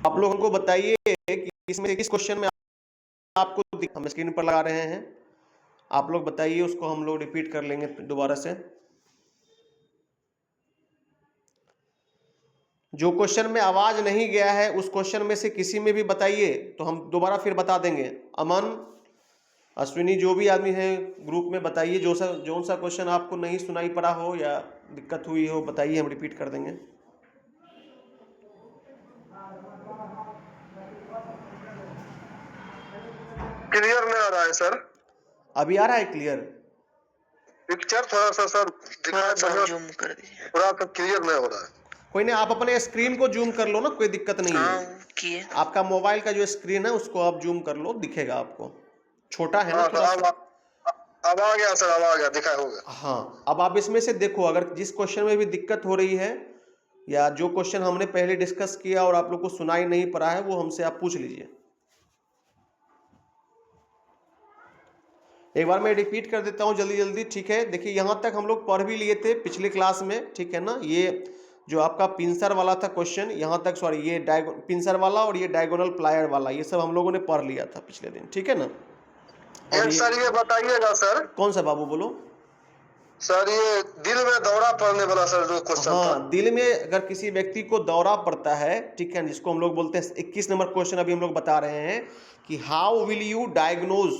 आप लोगों को बताइए कि इसमें किस क्वेश्चन में आपको हम स्क्रीन पर लगा रहे हैं, आप लोग बताइए, उसको हम लोग रिपीट कर लेंगे दोबारा से। जो क्वेश्चन में आवाज नहीं गया है उस क्वेश्चन में से किसी में भी बताइए तो हम दोबारा फिर बता देंगे। अमन, अश्विनी, जो भी आदमी है ग्रुप में बताइए, जो सा क्वेश्चन आपको नहीं सुनाई पड़ा हो या दिक्कत हुई हो बताइए, हम रिपीट कर देंगे। क्लियर नहीं आ रहा है सर। अभी आ रहा है क्लियर? पिक्चर थोड़ा सा सर जूम कर दीजिए, थोड़ा सा क्लियर नहीं हो रहा है। कोई नहीं, आप अपने स्क्रीन को जूम कर लो ना, कोई दिक्कत नहीं है। आपका मोबाइल का जो स्क्रीन है उसको आप जूम कर लो, दिखेगा आपको, छोटा है ना थोड़ा सा। अब आ गया सर, अब आ गया, दिखा होगा। हाँ, अब आप इसमें से देखो, अगर जिस क्वेश्चन में भी दिक्कत हो रही है या जो क्वेश्चन हमने पहले डिस्कस किया और आप लोग को सुनाई नहीं पड़ा है वो हमसे आप पूछ लीजिए। एक बार मैं रिपीट कर देता हूं जल्दी जल्दी, ठीक है। देखिए यहां तक हम लोग पढ़ भी लिए थे पिछले क्लास में, ठीक है ना। ये जो आपका पिंसर वाला था क्वेश्चन, यहां तक, सॉरी, ये पिंसर वाला और ये डायगोनल प्लायर वाला, ये सब हम लोगों ने पढ़ लिया था पिछले दिन, ठीक है ना। और सर ये बताइएगा सर। कौन सा बाबू, बोलो सर। ये दिल में दौरा पड़ने वाला सर जो क्वेश्चन था। हाँ, दिल में अगर किसी व्यक्ति को दौरा पड़ता है, ठीक है, जिसको हम लोग बोलते हैं 21 नंबर क्वेश्चन अभी हम लोग बता रहे हैं कि how will you diagnose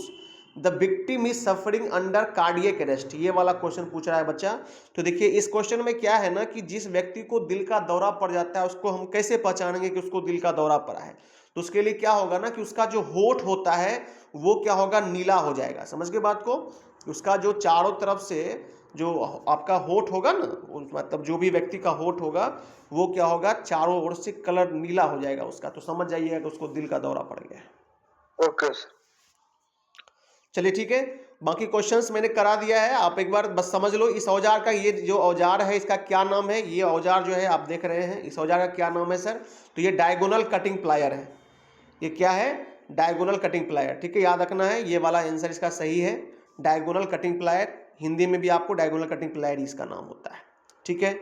the victim is suffering under cardiac arrest, ये वाला क्वेश्चन पूछ रहा है बच्चा। तो देखिए इस क्वेश्चन में क्या है ना कि जिस व्यक्ति को दिल का दौरा पड़ जाता है उसको हम कैसे पहचानेंगे कि उसको दिल का दौरा पड़ा है। तो उसके लिए क्या होगा ना कि उसका जो होठ होता है वो क्या होगा, नीला हो जाएगा। समझ गए बात को? उसका जो चारों तरफ से जो आपका होठ होगा ना, मतलब जो भी व्यक्ति का होठ होगा वो क्या होगा, चारों ओर से कलर नीला हो जाएगा उसका, तो समझ जाइएगा कि उसको दिल का दौरा पड़ गया है। ओके सर, चलिए ठीक है, बाकी क्वेश्चंस मैंने करा दिया है, आप एक बार बस समझ लो इस औजार का, ये जो औजार है इसका क्या नाम है। ये औजार जो है आप देख रहे हैं, इस औजार का क्या नाम है सर? तो ये डायगोनल कटिंग प्लायर है। ये क्या है? डायगोनल कटिंग प्लायर, ठीक है, याद रखना है, ये वाला आंसर इसका सही है, डायगोनल कटिंग प्लायर। हिंदी में भी आपको डायगोनल कटिंग प्लायर इसका नाम होता है, ठीक है।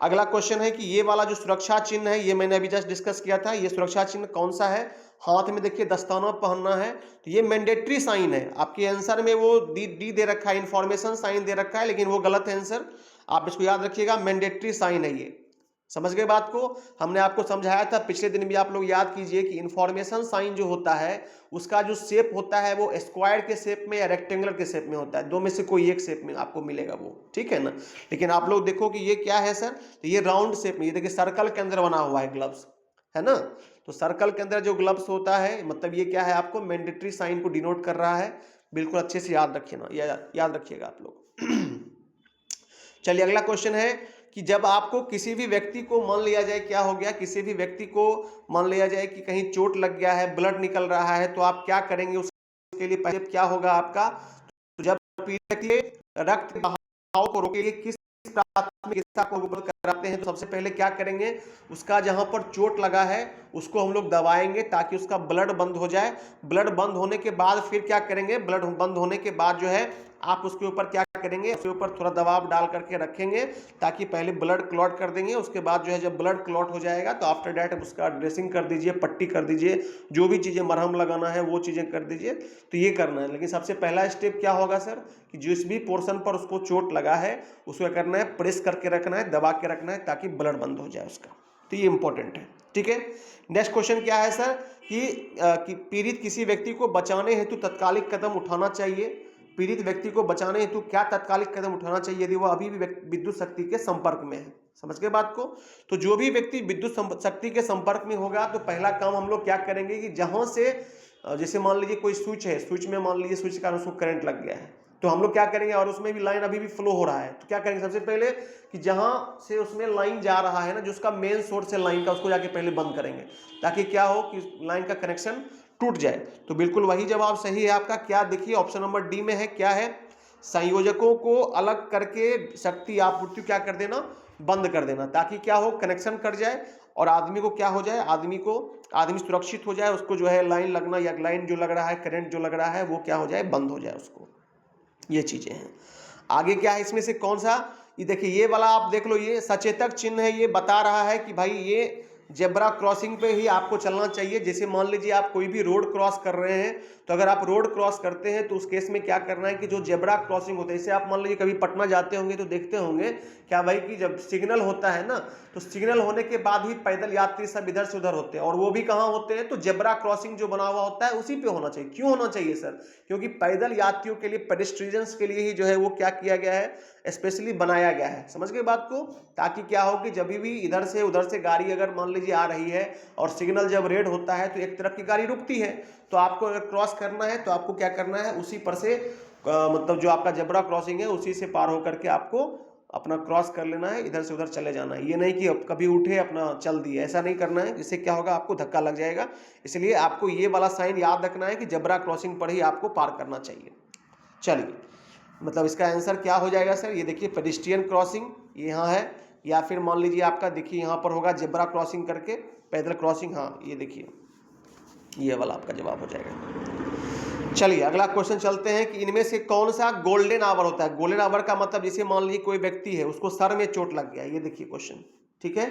अगला क्वेश्चन है कि ये वाला जो सुरक्षा चिन्ह है, ये मैंने अभी जस्ट डिस्कस किया था, ये सुरक्षा चिन्ह कौन सा है? हाथ में देखिए दस्ताना पहनना है, तो ये मैंडेटरी साइन है। आपके आंसर में वो डी दे रखा है, इंफॉर्मेशन साइन दे रखा है, लेकिन वो गलत है आंसर, आप इसको याद रखिएगा, मैंडेटरी साइन है ये। समझ गए बात को? हमने आपको समझाया था पिछले दिन भी, आप लोग याद कीजिए कि इंफॉर्मेशन साइन जो होता है उसका जो शेप होता है वो स्क्वायर के शेप में या रेक्टेंगुलर के शेप में होता है, दो में से कोई एक शेप में आपको मिलेगा वो, ठीक है ना। लेकिन आप लोग देखो कि ये क्या है सर, तो ये राउंड शेप में, ये देखिए सर्कल के अंदर बना हुआ है ग्लव्स, है ना। तो सर्कल के अंदर जो ग्लव्स होता है, मतलब ये क्या है, आपको मैंडेटरी साइन को डिनोट कर रहा है। बिल्कुल अच्छे से याद रखिए ना, याद रखिएगा आप लोग। चलिए अगला क्वेश्चन है कि जब आपको किसी भी व्यक्ति को, मान लिया जाए क्या हो गया, किसी भी व्यक्ति को मान लिया जाए कि कहीं चोट लग गया है, ब्लड निकल रहा है, तो आप क्या करेंगे? उसके लिए पहले क्या होगा आपका? तो जब पीड़ित के रक्त बहाव को रोकने के लिए किस प्राथमिक चिकित्सा को उपलब्ध कराते हैं, तो सबसे पहले क्या करेंगे, उसका जहां पर चोट लगा है उसको हम लोग दबाएंगे ताकि उसका ब्लड बंद हो जाए। ब्लड बंद होने के बाद फिर क्या करेंगे, ब्लड बंद होने के बाद जो है आप उसके ऊपर क्या करेंगे, उसके ऊपर थोड़ा दबाव डाल करके रखेंगे ताकि पहले ब्लड क्लॉट कर देंगे। उसके बाद जो है जब ब्लड क्लॉट हो जाएगा तो आफ्टर डैट उसका ड्रेसिंग कर दीजिए, पट्टी कर दीजिए, जो भी चीज़ें मरहम लगाना है वो चीज़ें कर दीजिए। तो ये करना है, लेकिन सबसे पहला स्टेप क्या होगा सर कि जिस भी पोर्शन पर उसको चोट लगा है उसको करना है, प्रेस करके रखना है, दबा के रखना है ताकि ब्लड बंद हो जाए उसका। तो ये इंपॉर्टेंट है, ठीक है। नेक्स्ट क्वेश्चन क्या है सर कि पीड़ित किसी व्यक्ति को बचाने हेतु तत्कालिक कदम उठाना चाहिए। पीड़ित व्यक्ति को बचाने हेतु क्या तत्कालिक कदम उठाना चाहिए यदि वह अभी भी विद्युत शक्ति के संपर्क में है? समझ गए बात को? तो जो भी व्यक्ति विद्युत शक्ति के संपर्क में होगा तो पहला काम हम लोग क्या करेंगे कि जहां से, जैसे मान लीजिए कोई स्विच है, स्विच में मान लीजिए स्विच का उसको करंट लग गया है, तो हम लोग क्या करेंगे, और उसमें भी लाइन अभी भी फ्लो हो रहा है, तो क्या करेंगे सबसे पहले कि जहां से उसमें लाइन जा रहा है ना, जो उसका मेन सोर्स है लाइन का, उसको जाके पहले बंद करेंगे ताकि क्या हो कि लाइन का कनेक्शन टूट जाए। तो बिल्कुल वही जवाब सही है आपका। क्या देखिए ऑप्शन नंबर डी में है, क्या है, संयोजकों को अलग करके शक्ति आपूर्ति क्या कर देना, बंद कर देना, ताकि क्या हो, कनेक्शन कट जाए और आदमी को क्या हो जाए, आदमी सुरक्षित हो जाए, उसको जो है लाइन लगना या लाइन जो लग रहा है, करंट जो लग रहा है वो क्या हो जाए, बंद हो जाए उसको। ये चीजें हैं। आगे क्या है इसमें से कौन सा, ये देखिए ये वाला आप देख लो, ये सचेतक चिन्ह है, ये बता रहा है कि भाई ये जेब्रा क्रॉसिंग पे ही आपको चलना चाहिए। जैसे मान लीजिए आप कोई भी रोड क्रॉस कर रहे हैं, तो अगर आप रोड क्रॉस करते हैं तो उस केस में क्या करना है कि जो जेब्रा क्रॉसिंग होता है, जैसे आप मान लीजिए कभी पटना जाते होंगे तो देखते होंगे क्या भाई कि जब सिग्नल होता है ना, तो सिग्नल होने के बाद ही पैदल यात्री सब इधर से उधर होते हैं, और वो भी कहाँ होते हैं, तो जेब्रा क्रॉसिंग जो बना हुआ होता है उसी पे होना चाहिए। क्यों होना चाहिए सर? क्योंकि पैदल यात्रियों के लिए, पेडेस्ट्रियंस के लिए ही जो है वो क्या किया गया है, स्पेशली बनाया गया है। समझ गए बात को? ताकि क्या हो कि जब भी इधर से उधर से गाड़ी अगर मान लीजिए आ रही है और सिग्नल जब रेड होता है तो एक तरफ की गाड़ी रुकती है, तो आपको अगर क्रॉस करना है तो आपको क्या करना है, उसी पर से मतलब जो आपका जेब्रा क्रॉसिंग है उसी से पार होकर के आपको अपना क्रॉस कर लेना है, इधर से उधर चले जाना है। ये नहीं कि कभी उठे अपना चल दिए, ऐसा नहीं करना है, इससे क्या होगा आपको धक्का लग जाएगा। इसलिए आपको ये वाला साइन याद रखना है कि जेब्रा क्रॉसिंग पर ही आपको पार करना चाहिए। चलिए, मतलब इसका आंसर क्या हो जाएगा सर? ये देखिए पेडिस्ट्रियन क्रॉसिंग ये यहाँ है, या फिर मान लीजिए आपका देखिए यहाँ पर होगा जेब्रा क्रॉसिंग करके पैदल क्रॉसिंग। हाँ ये देखिए ये वाला आपका जवाब हो जाएगा। चलिए अगला क्वेश्चन चलते हैं कि इनमें से कौन सा गोल्डन आवर होता है। गोल्डन आवर का मतलब जैसे मान लीजिए कोई व्यक्ति है उसको सर में चोट लग गया, ये देखिए क्वेश्चन, ठीक है,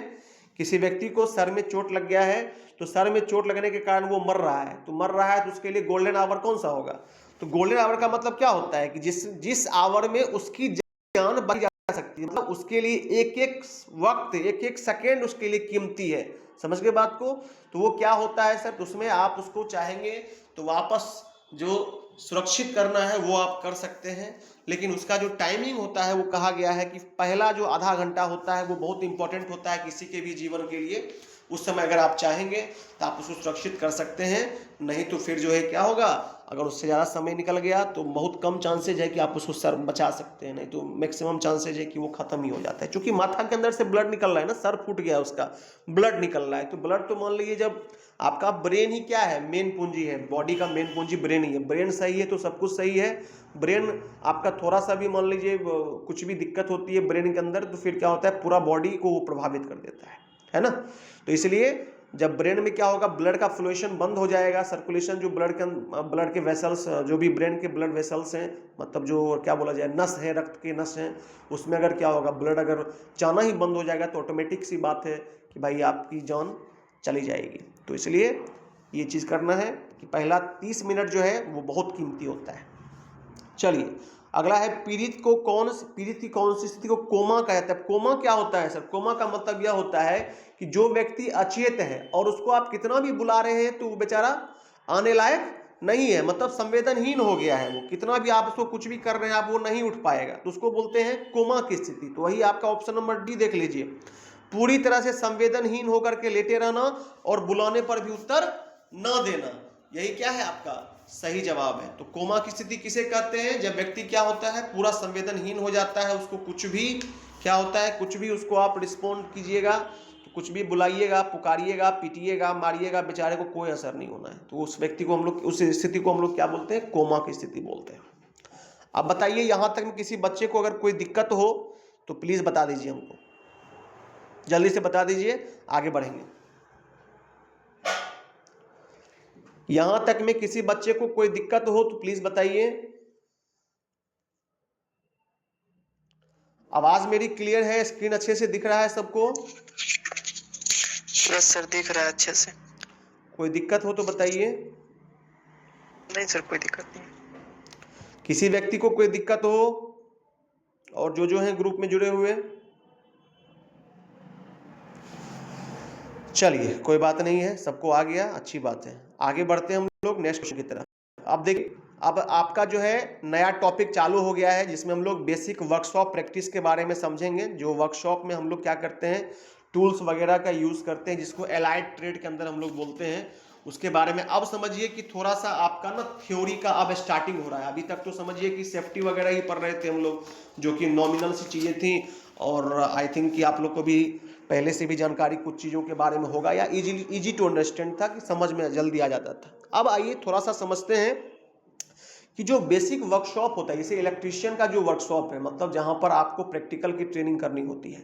किसी व्यक्ति को सर में चोट लग गया है, तो सर में चोट लगने के कारण वो मर रहा है, तो मर रहा है तो उसके लिए गोल्डन आवर कौन सा होगा? तो गोल्डन आवर का मतलब क्या होता है कि जिस आवर में उसकी जान बच जा सकती है, मतलब उसके लिए एक एक वक्त, एक एक सेकेंड उसके लिए कीमती है। समझ गए बात को? तो वो क्या होता है सर, तो उसमें आप उसको चाहेंगे तो वापस जो सुरक्षित करना है वो आप कर सकते हैं, लेकिन उसका जो टाइमिंग होता है वो कहा गया है कि पहला जो आधा घंटा होता है वो बहुत इंपॉर्टेंट होता है किसी के भी जीवन के लिए। उस समय अगर आप चाहेंगे तो आप उसको सुरक्षित कर सकते हैं, नहीं तो फिर जो है क्या होगा, अगर उससे ज़्यादा समय निकल गया तो बहुत कम चांसेज है कि आप उसको सर बचा सकते हैं, नहीं तो मैक्सिमम चांसेज है कि वो खत्म ही हो जाता है। क्योंकि माथा के अंदर से ब्लड निकल रहा है ना, सर फूट गया उसका, ब्लड निकल रहा है, तो ब्लड तो मान लीजिए जब आपका ब्रेन ही क्या है, मेन पूंजी है, बॉडी का मेन पूंजी ब्रेन ही है। ब्रेन सही है तो सब कुछ सही है। ब्रेन आपका थोड़ा सा भी मान लीजिए कुछ भी दिक्कत होती है ब्रेन के अंदर, तो फिर क्या होता है, पूरा बॉडी को वो प्रभावित कर देता है ना। तो इसलिए जब ब्रेन में क्या होगा, ब्लड का फ्लोएशन बंद हो जाएगा, सर्कुलेशन जो ब्लड के वेसल्स, जो भी ब्रेन के ब्लड वेसल्स हैं, मतलब जो क्या बोला जाए नस है, रक्त के नस हैं, उसमें अगर क्या होगा, ब्लड अगर जाना ही बंद हो जाएगा तो ऑटोमेटिक सी बात है कि भाई आपकी जान चली जाएगी। तो इसलिए ये चीज़ करना है कि पहला 30 मिनट जो है वो बहुत कीमती होता है। चलिए अगला है पीड़ित की कौन सी स्थिति को कोमा कहा जाता है। कोमा क्या होता है सर? कोमा का मतलब यह होता है कि जो व्यक्ति अचेत है और उसको आप कितना भी बुला रहे हैं तो वो बेचारा आने लायक नहीं है, मतलब संवेदनहीन हो गया है, वो कितना भी आप उसको कुछ भी कर रहे हैं आप वो नहीं उठ पाएगा, तो उसको बोलते हैं कोमा की स्थिति। तो वही आपका ऑप्शन नंबर डी देख लीजिए, पूरी तरह से संवेदनहीन होकर के लेटे रहना और बुलाने पर भी उत्तर न देना, यही क्या है आपका सही जवाब है। तो कोमा की स्थिति किसे कहते हैं? जब व्यक्ति क्या होता है, पूरा संवेदनहीन हो जाता है, उसको कुछ भी क्या होता है, कुछ भी उसको आप रिस्पॉन्ड कीजिएगा, तो कुछ भी बुलाइएगा, पुकारिएगा, पीटिएगा, मारिएगा, बेचारे को कोई असर नहीं होना है। तो उस व्यक्ति को हम लोग, उस स्थिति को हम लोग क्या बोलते हैं? कोमा की स्थिति बोलते हैं। अब बताइए यहाँ तक में किसी बच्चे को अगर कोई दिक्कत हो तो प्लीज बता दीजिए, हमको जल्दी से बता दीजिए, आगे बढ़ेंगे। यहां तक में किसी बच्चे को कोई दिक्कत हो तो प्लीज बताइए। आवाज मेरी क्लियर है? स्क्रीन अच्छे से दिख रहा है सबको? यस सर, दिख रहा है अच्छे से। कोई दिक्कत हो तो बताइए। नहीं सर, कोई दिक्कत नहीं। किसी व्यक्ति को कोई दिक्कत हो, और जो है ग्रुप में जुड़े हुए, चलिए कोई बात नहीं है, सबको आ गया, अच्छी बात है। आगे बढ़ते हैं हम लोग नेक्स्ट क्वेश्चन की तरफ। अब देखिए, अब आपका जो है नया टॉपिक चालू हो गया है जिसमें हम लोग बेसिक वर्कशॉप प्रैक्टिस के बारे में समझेंगे। जो वर्कशॉप में हम लोग क्या करते हैं, टूल्स वगैरह का यूज़ करते हैं, जिसको एलाइड ट्रेड के अंदर हम लोग बोलते हैं, उसके बारे में अब समझिए कि थोड़ा सा आपका ना थ्योरी का अब स्टार्टिंग हो रहा है। अभी तक तो समझिए कि सेफ्टी वगैरह ही पढ़ रहे थे हम लोग, जो कि नॉमिनल सी चीज़ें थी, और आई थिंक कि आप लोग को भी पहले से भी जानकारी कुछ चीज़ों के बारे में होगा, या इजी टू अंडरस्टैंड था, कि समझ में जल्दी आ जाता था। अब आइए थोड़ा सा समझते हैं कि जो बेसिक वर्कशॉप होता है, जैसे इलेक्ट्रीशियन का जो वर्कशॉप है, मतलब जहां पर आपको प्रैक्टिकल की ट्रेनिंग करनी होती है,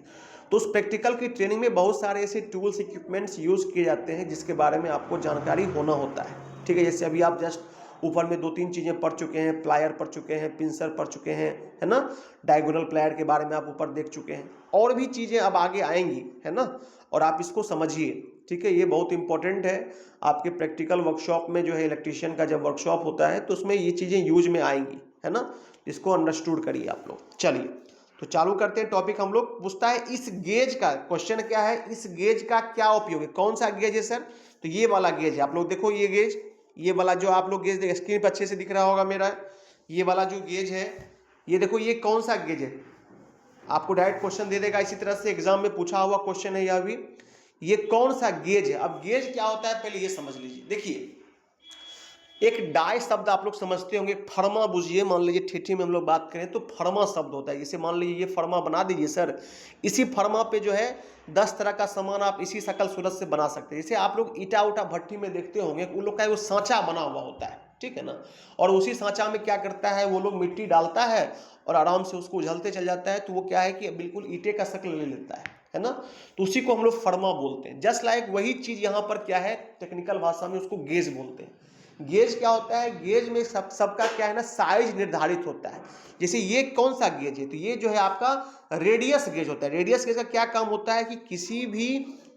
तो उस प्रैक्टिकल की ट्रेनिंग में बहुत सारे ऐसे टूल्स इक्विपमेंट्स यूज़ किए जाते हैं जिसके बारे में आपको जानकारी होना होता है। ठीक है, जैसे अभी आप जस्ट ऊपर में 2-3 चीज़ें पढ़ चुके हैं, प्लायर पढ़ चुके हैं, पिंसर पढ़ चुके हैं, है ना, डायगोनल प्लायर के बारे में आप ऊपर देख चुके हैं, और भी चीज़ें अब आगे आएंगी, है ना, और आप इसको समझिए ठीक है, ये बहुत इंपॉर्टेंट है आपके प्रैक्टिकल वर्कशॉप में जो है, इलेक्ट्रीशियन का जब वर्कशॉप होता है तो उसमें ये चीज़ें यूज में आएंगी, है ना, इसको अंडरस्टूड करिए आप लोग। चलिए तो चालू करते हैं टॉपिक। हम लोग पूछता है इस गेज का क्वेश्चन क्या है, इस गेज का क्या उपयोग है, कौन सा गेज है सर, तो ये वाला गेज है। आप लोग देखो ये गेज, ये वाला जो आप लोग गेज स्क्रीन पर अच्छे से दिख रहा होगा मेरा, ये वाला जो गेज है, ये देखो ये कौन सा गेज है, आपको डायरेक्ट क्वेश्चन दे देगा, इसी तरह से एग्जाम में पूछा हुआ क्वेश्चन है यह भी, ये कौन सा गेज है। अब गेज क्या होता है पहले ये समझ लीजिए। देखिए एक डाई शब्द आप लोग समझते होंगे, फर्मा बुझिए, मान लीजिए ठेठी में हम लोग बात करें तो फर्मा शब्द होता है। जैसे मान लीजिए ये फर्मा बना दीजिए सर, इसी फर्मा पे जो है 10 तरह का सामान आप इसी शकल सूरत से बना सकते हैं। जैसे आप लोग ईटा उटा भट्टी में देखते होंगे, उन लोग का वो सांचा बना हुआ होता है, ठीक है ना, और उसी सांचा में क्या करता है वो लोग मिट्टी डालता है और आराम से उसको उझलते चल जाता है, तो वो क्या है कि बिल्कुल ईटे का शक्ल ले लेता है ना, तो उसी को हम लोग फर्मा बोलते हैं। जस्ट लाइक वही चीज यहाँ पर क्या है, टेक्निकल भाषा में उसको गेज बोलते हैं। गेज क्या होता है, गेज में सबका क्या है ना, साइज निर्धारित होता है। जैसे ये कौन सा गेज है, तो ये जो है आपका रेडियस गेज होता है। रेडियस गेज का क्या काम होता है कि किसी भी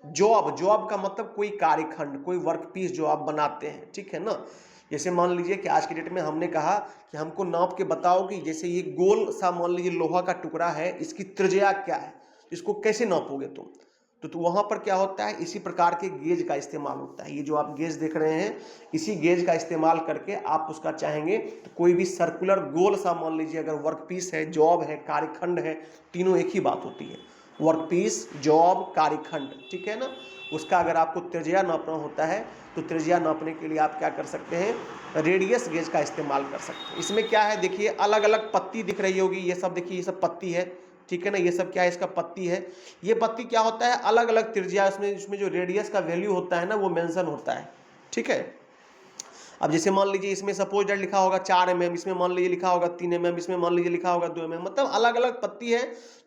जॉब का मतलब कोई कार्यखंड, कोई वर्क पीस जो आप बनाते हैं, ठीक है ना। जैसे मान लीजिए कि आज के डेट में हमने कहा कि हमको नाप के बताओ कि जैसे ये गोल सा मान लीजिए लोहा का टुकड़ा है, इसकी त्रिज्या क्या है, इसको कैसे नापोगे तुम, तो वहां पर क्या होता है, इसी प्रकार के गेज का इस्तेमाल होता है। ये जो आप गेज देख रहे हैं, इसी गेज का इस्तेमाल करके आप उसका चाहेंगे तो कोई भी सर्कुलर गोल सा मान लीजिए, अगर वर्क पीस है, जॉब है, कार्यखंड है, तीनों एक ही बात होती है, वर्क पीस, जॉब, कार्यखंड, ठीक है ना, उसका अगर आपको त्रिज्या नापना होता है तो त्रिज्या नापने के लिए आप क्या कर सकते हैं, रेडियस गेज का इस्तेमाल कर सकते हैं। इसमें क्या है देखिए, अलग अलग पत्ती दिख रही होगी, ये सब देखिए, ये सब पत्ती है, ठीक है ना, ये सब क्या है, इसका पत्ती है। ये पत्ती क्या होता है, अलग अलग त्रिज्या, इसमें जो रेडियस का वैल्यू होता है ना वो मेंशन होता है, ठीक है। अब जैसे मान लीजिए इसमें सपोज दैट लिखा होगा 4 mm, इसमें मान लीजिए लिखा होगा 3 mm, इसमें मान लीजिए लिखा होगा 2 mm, मतलब अलग अलग पत्ती है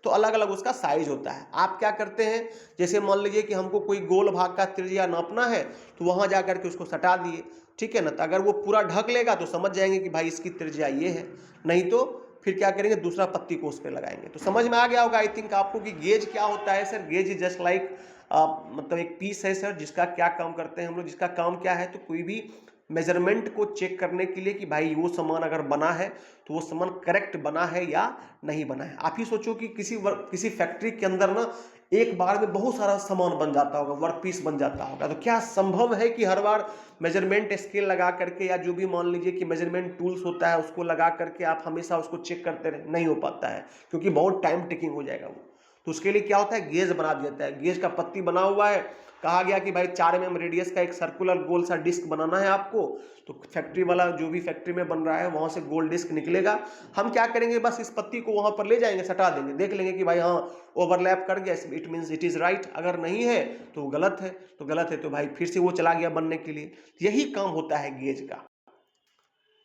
तो अलग अलग उसका साइज होता है। आप क्या करते हैं, जैसे मान लीजिए कि हमको कोई गोल भाग का त्रिज्या नापना है तो वहां जाकर के उसको सटा दिए, ठीक है ना, तो अगर वो पूरा ढक लेगा तो समझ जाएंगे कि भाई इसकी त्रिज्या ये है, नहीं तो फिर क्या करेंगे, दूसरा पत्ती को उस पर लगाएंगे। तो समझ में आ गया होगा आई थिंक आपको कि गेज क्या होता है sir. Gauge is just like मतलब एक पीस है सर, जिसका क्या काम करते हैं हम लोग, जिसका काम क्या है, तो कोई भी मेजरमेंट को चेक करने के लिए कि भाई वो सामान अगर बना है तो वो सामान करेक्ट बना है या नहीं बना है। आप ही सोचो कि किसी फैक्ट्री के अंदर ना एक बार में बहुत सारा सामान बन जाता होगा, वर्क पीस बन जाता होगा, तो क्या संभव है कि हर बार मेजरमेंट स्केल लगा करके या जो भी मान लीजिए कि मेजरमेंट टूल्स होता है उसको लगा करके आप हमेशा उसको चेक करते रहे, नहीं हो पाता है, क्योंकि बहुत टाइम टेकिंग हो जाएगा वो। तो उसके लिए क्या होता है, गेज बना दिया जाता है। गेज का पत्ती बना हुआ है, कहा गया कि भाई 4 mm रेडियस का एक सर्कुलर गोल सा डिस्क बनाना है आपको, तो फैक्ट्री वाला जो भी फैक्ट्री में बन रहा है वहां से गोल डिस्क निकलेगा। हम क्या करेंगे, बस इस पत्ती को वहां पर ले जाएंगे, सटा देंगे, देख लेंगे कि भाई हाँ ओवरलैप कर गया, it means it is right, अगर नहीं है तो गलत है, तो गलत है तो भाई फिर से वो चला गया बनने के लिए। यही काम होता है गेज का,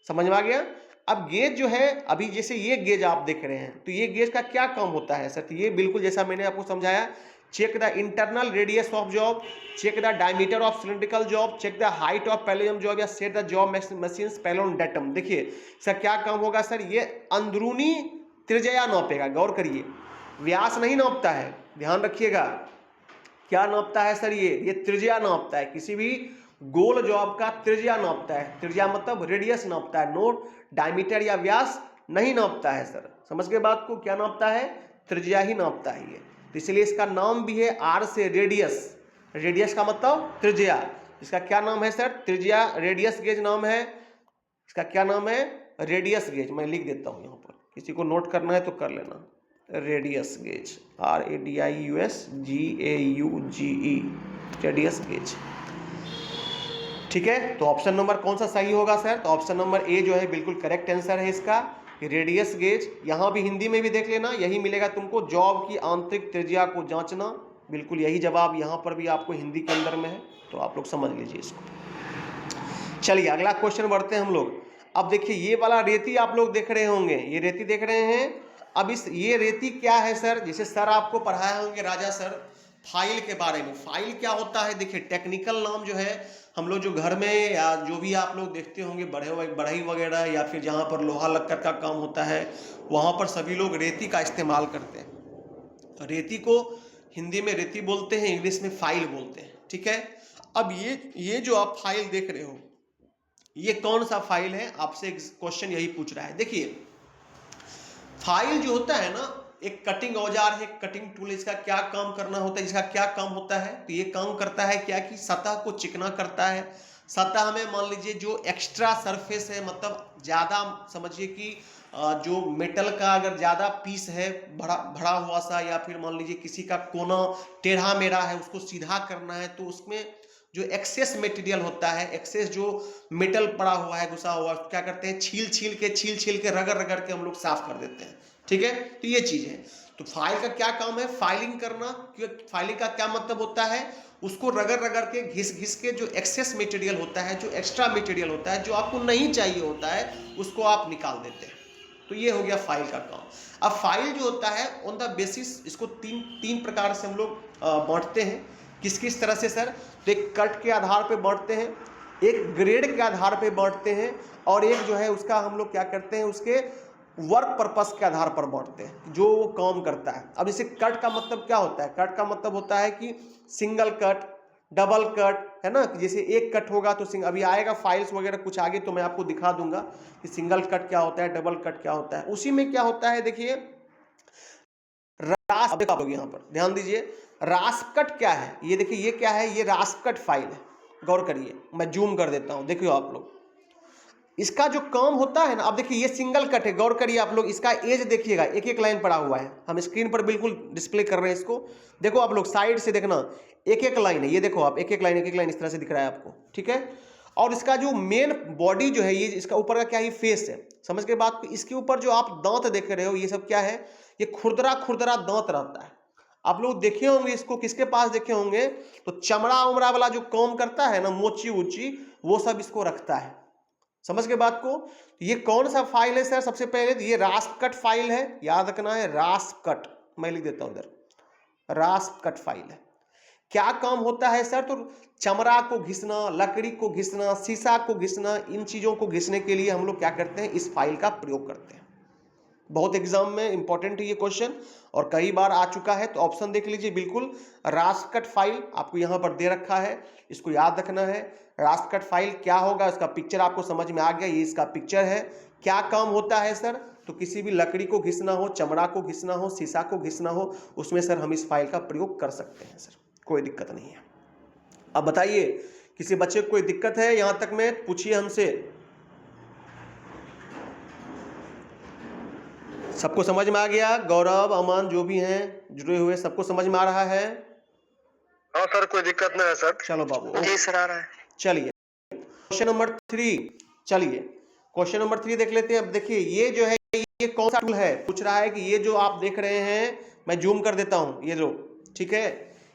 समझ में आ गया। अब गेज जो है, अभी जैसे ये गेज आप देख रहे हैं, तो ये गेज का क्या काम होता है सर, तो ये बिल्कुल जैसा मैंने आपको समझाया, check the internal radius of job, check the diameter of cylindrical job, check the height of parallel job, या set the job machines parallel datum. देखिए इसका क्या काम होगा सर, ये अंदरूनी त्रिज्या नापेगा, गौर करिए, व्यास नहीं नापता है, ध्यान रखिएगा, क्या नापता है सर, ये त्रिज्या नापता है, किसी भी गोल जॉब का त्रिज्या नापता है। त्रिज्या मतलब रेडियस नापता है, नोट डायमीटर या व्यास नहीं नापता है सर, समझ के बात को, क्या नापता है, त्रिज्या ही नापता है ये। तो इसलिए इसका नाम भी है आर से रेडियस, रेडियस का मतलब त्रिज्या। इसका क्या नाम है सर, त्रिज्या, रेडियस गेज नाम है इसका, क्या नाम है, रेडियस गेज। मैं लिख देता हूं यहाँ पर, किसी को नोट करना है तो कर लेना, radius gauge, RADIUSGAUGE, radius gauge, ठीक है। तो ऑप्शन नंबर कौन सा सही होगा सर, तो ऑप्शन नंबर ए जो है बिल्कुल करेक्ट आंसर है इसका, रेडियस गेज। यहां भी हिंदी में भी देख लेना, यही मिलेगा तुमको, जॉब की आंतरिक त्रिज्या को जांचना, बिल्कुल यही जवाब यहां पर भी आपको हिंदी के अंदर में है, तो आप लोग समझ लीजिए इसको। चलिए अगला क्वेश्चन बढ़ते हैं हम लोग। अब देखिए ये वाला रेती आप लोग देख रहे होंगे, ये रेती देख रहे हैं। अब ये रेती क्या है सर, जैसे सर आपको पढ़ाए होंगे राजा सर फाइल के बारे में। फाइल क्या होता है, देखिए टेक्निकल नाम जो है, हम लोग जो घर में या जो भी आप लोग देखते होंगे बढ़ई वगैरह, या फिर जहाँ पर लोहा लक्कर का काम होता है वहाँ पर सभी लोग रेती का इस्तेमाल करते हैं। रेती को हिंदी में रेती बोलते हैं, इंग्लिश में फाइल बोलते हैं, ठीक है। अब ये जो आप फाइल देख रहे हो, ये कौन सा फाइल है, आपसे एक क्वेश्चन यही पूछ रहा है। देखिए फाइल जो होता है ना, एक कटिंग औजार है, कटिंग टूल, इसका क्या काम करना होता है, इसका क्या काम होता है, तो ये काम करता है क्या कि सतह को चिकना करता है। सतह में मान लीजिए जो एक्स्ट्रा सरफेस है, मतलब ज़्यादा समझिए कि जो मेटल का अगर ज़्यादा पीस है भरा हुआ सा, या फिर मान लीजिए किसी का कोना टेढ़ा मेढ़ा है, उसको सीधा करना है, तो उसमें जो एक्सेस मटेरियल होता है, एक्सेस जो मेटल पड़ा हुआ है, घुसा हुआ, क्या करते हैं, छील छील के रगड़ के हम लोग साफ कर देते हैं। ठीक है, तो ये चीज है। तो फाइल का क्या काम है, फाइलिंग करना। फाइलिंग का क्या मतलब होता है, उसको रगड़ के घिस के जो एक्सेस मटेरियल होता है, जो एक्स्ट्रा मटेरियल होता है, जो आपको नहीं चाहिए होता है, उसको आप निकाल देते हैं। तो ये हो गया फाइल का काम। अब फाइल जो होता है ऑन द बेसिस, इसको तीन प्रकार से हम लोग बांटते हैं। किस तरह से सर, तो एक कट के आधार पे बांटते हैं, एक ग्रेड के आधार पे बांटते हैं, और एक जो है उसका हम लोग क्या करते हैं, उसके वर्क पर्पस के आधार पर बांटते हैं, जो वो काम करता है। अब इसे कट का मतलब क्या होता है, कट का मतलब होता है कि सिंगल कट, डबल कट, है ना। जैसे एक कट होगा तो अभी आएगा फाइल्स वगैरह कुछ आगे, तो मैं आपको दिखा दूंगा कि सिंगल कट क्या होता है, डबल कट क्या होता है। उसी में क्या होता है, देखिए रास्प, यहाँ पर ध्यान दीजिए, रास्प कट क्या है, ये देखिए ये क्या है, ये रास्प कट फाइल है। गौर करिए, मैं जूम कर देता हूं, देखियो आप लोग, इसका जो काम होता है ना, अब देखिए ये सिंगल कट है, गौर करिए आप लोग, इसका एज देखिएगा, एक लाइन पड़ा हुआ है, हम स्क्रीन पर बिल्कुल डिस्प्ले कर रहे हैं इसको। देखो आप लोग साइड से देखना, एक लाइन है, ये देखो आप, एक लाइन इस तरह से दिख रहा है आपको, ठीक है। और इसका जो मेन बॉडी जो है, ये इसका ऊपर का क्या, ये फेस है, समझ के बात। इसके ऊपर जो आप दांत देख रहे हो, ये सब क्या है, ये खुरदरा दांत रहता है। आप लोग देखे होंगे इसको, किसके पास देखे होंगे, तो चमड़ा उमड़ा वाला जो काम करता है ना, मोची ऊंची, वो सब इसको रखता है। समझ के बात को। ये कौन सा फाइल है सर, सबसे पहले ये रास्प कट फाइल है, याद रखना है, रास्प कट, मैं लिख देता हूं इधर, रास्प कट फाइल है। क्या काम होता है सर, तो चमड़ा को घिसना, लकड़ी को घिसना, शीशा को घिसना, इन चीजों को घिसने के लिए हम लोग क्या करते हैं, इस फाइल का प्रयोग करते हैं। बहुत एग्जाम में इंपॉर्टेंट है ये क्वेश्चन, और कई बार आ चुका है, तो ऑप्शन देख लीजिए बिल्कुल, रास्प कट फाइल आपको यहां पर दे रखा है, इसको याद रखना है। रास्प कट फाइल क्या होगा, इसका पिक्चर आपको समझ में आ गया, ये इसका पिक्चर है। क्या काम होता है सर, तो किसी भी लकड़ी को घिसना हो, चमड़ा को घिसना हो, शीशा को घिसना हो, उसमें सर हम इस फाइल का प्रयोग कर सकते हैं सर, कोई दिक्कत नहीं है। अब बताइए, किसी बच्चे को कोई दिक्कत है यहां तक में, पूछिए हमसे। सबको समझ में आ गया, गौरव, अमन, जो भी हैं जुड़े हुए, सबको समझ में आ रहा है? हाँ सर, कोई दिक्कत नहीं है सर। चलो बाबू, जी सर, आ रहा है। चलिए क्वेश्चन नंबर 3, चलिए क्वेश्चन नंबर 3 देख लेते हैं। अब देखिए ये जो है, ये कौन सा टूल है, पूछ रहा है कि ये जो आप देख रहे हैं, मैं जूम कर देता हूं, ये जो, ठीक है,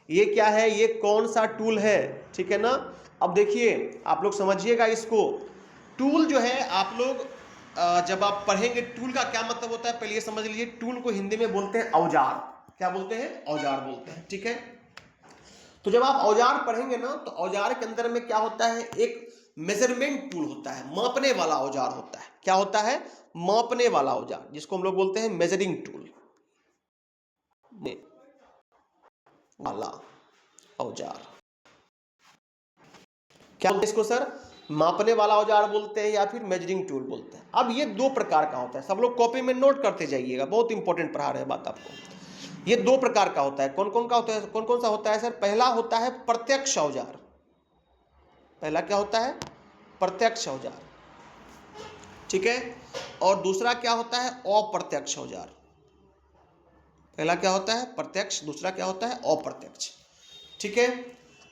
ये क्या है, ये कौन सा टूल है, ठीक है ना। अब देखिए आप लोग समझिएगा इसको, टूल जो है, आप लोग जब आप पढ़ेंगे टूल का क्या मतलब होता है, पहले ये समझ लीजिए, टूल को हिंदी में बोलते हैं औजार। क्या बोलते हैं, औजार बोलते हैं, ठीक है। तो जब आप औजार पढ़ेंगे ना, तो औजार के अंदर में क्या होता है, एक मेजरमेंट टूल होता है, मापने वाला औजार होता है। क्या होता है, मापने वाला औजार, जिसको हम लोग बोलते हैं मेजरिंग टूल वाला औजार। क्या बोलते हैं इसको सर, मापने वाला औजार बोलते हैं, या फिर मेजरिंग टूल बोलते हैं। अब ये दो प्रकार का होता है, सब लोग कॉपी में नोट करते जाइएगा, बहुत इंपॉर्टेंट पढ़ा रहे हैं बात आपको। ये दो प्रकार का होता है, कौन कौन सा होता है सर, पहला होता है प्रत्यक्ष औजार। पहला क्या होता है, प्रत्यक्ष औजार, ठीक है। और दूसरा क्या होता है, अप्रत्यक्ष औजार। पहला क्या होता है, प्रत्यक्ष, दूसरा क्या होता है, अप्रत्यक्ष, ठीक है।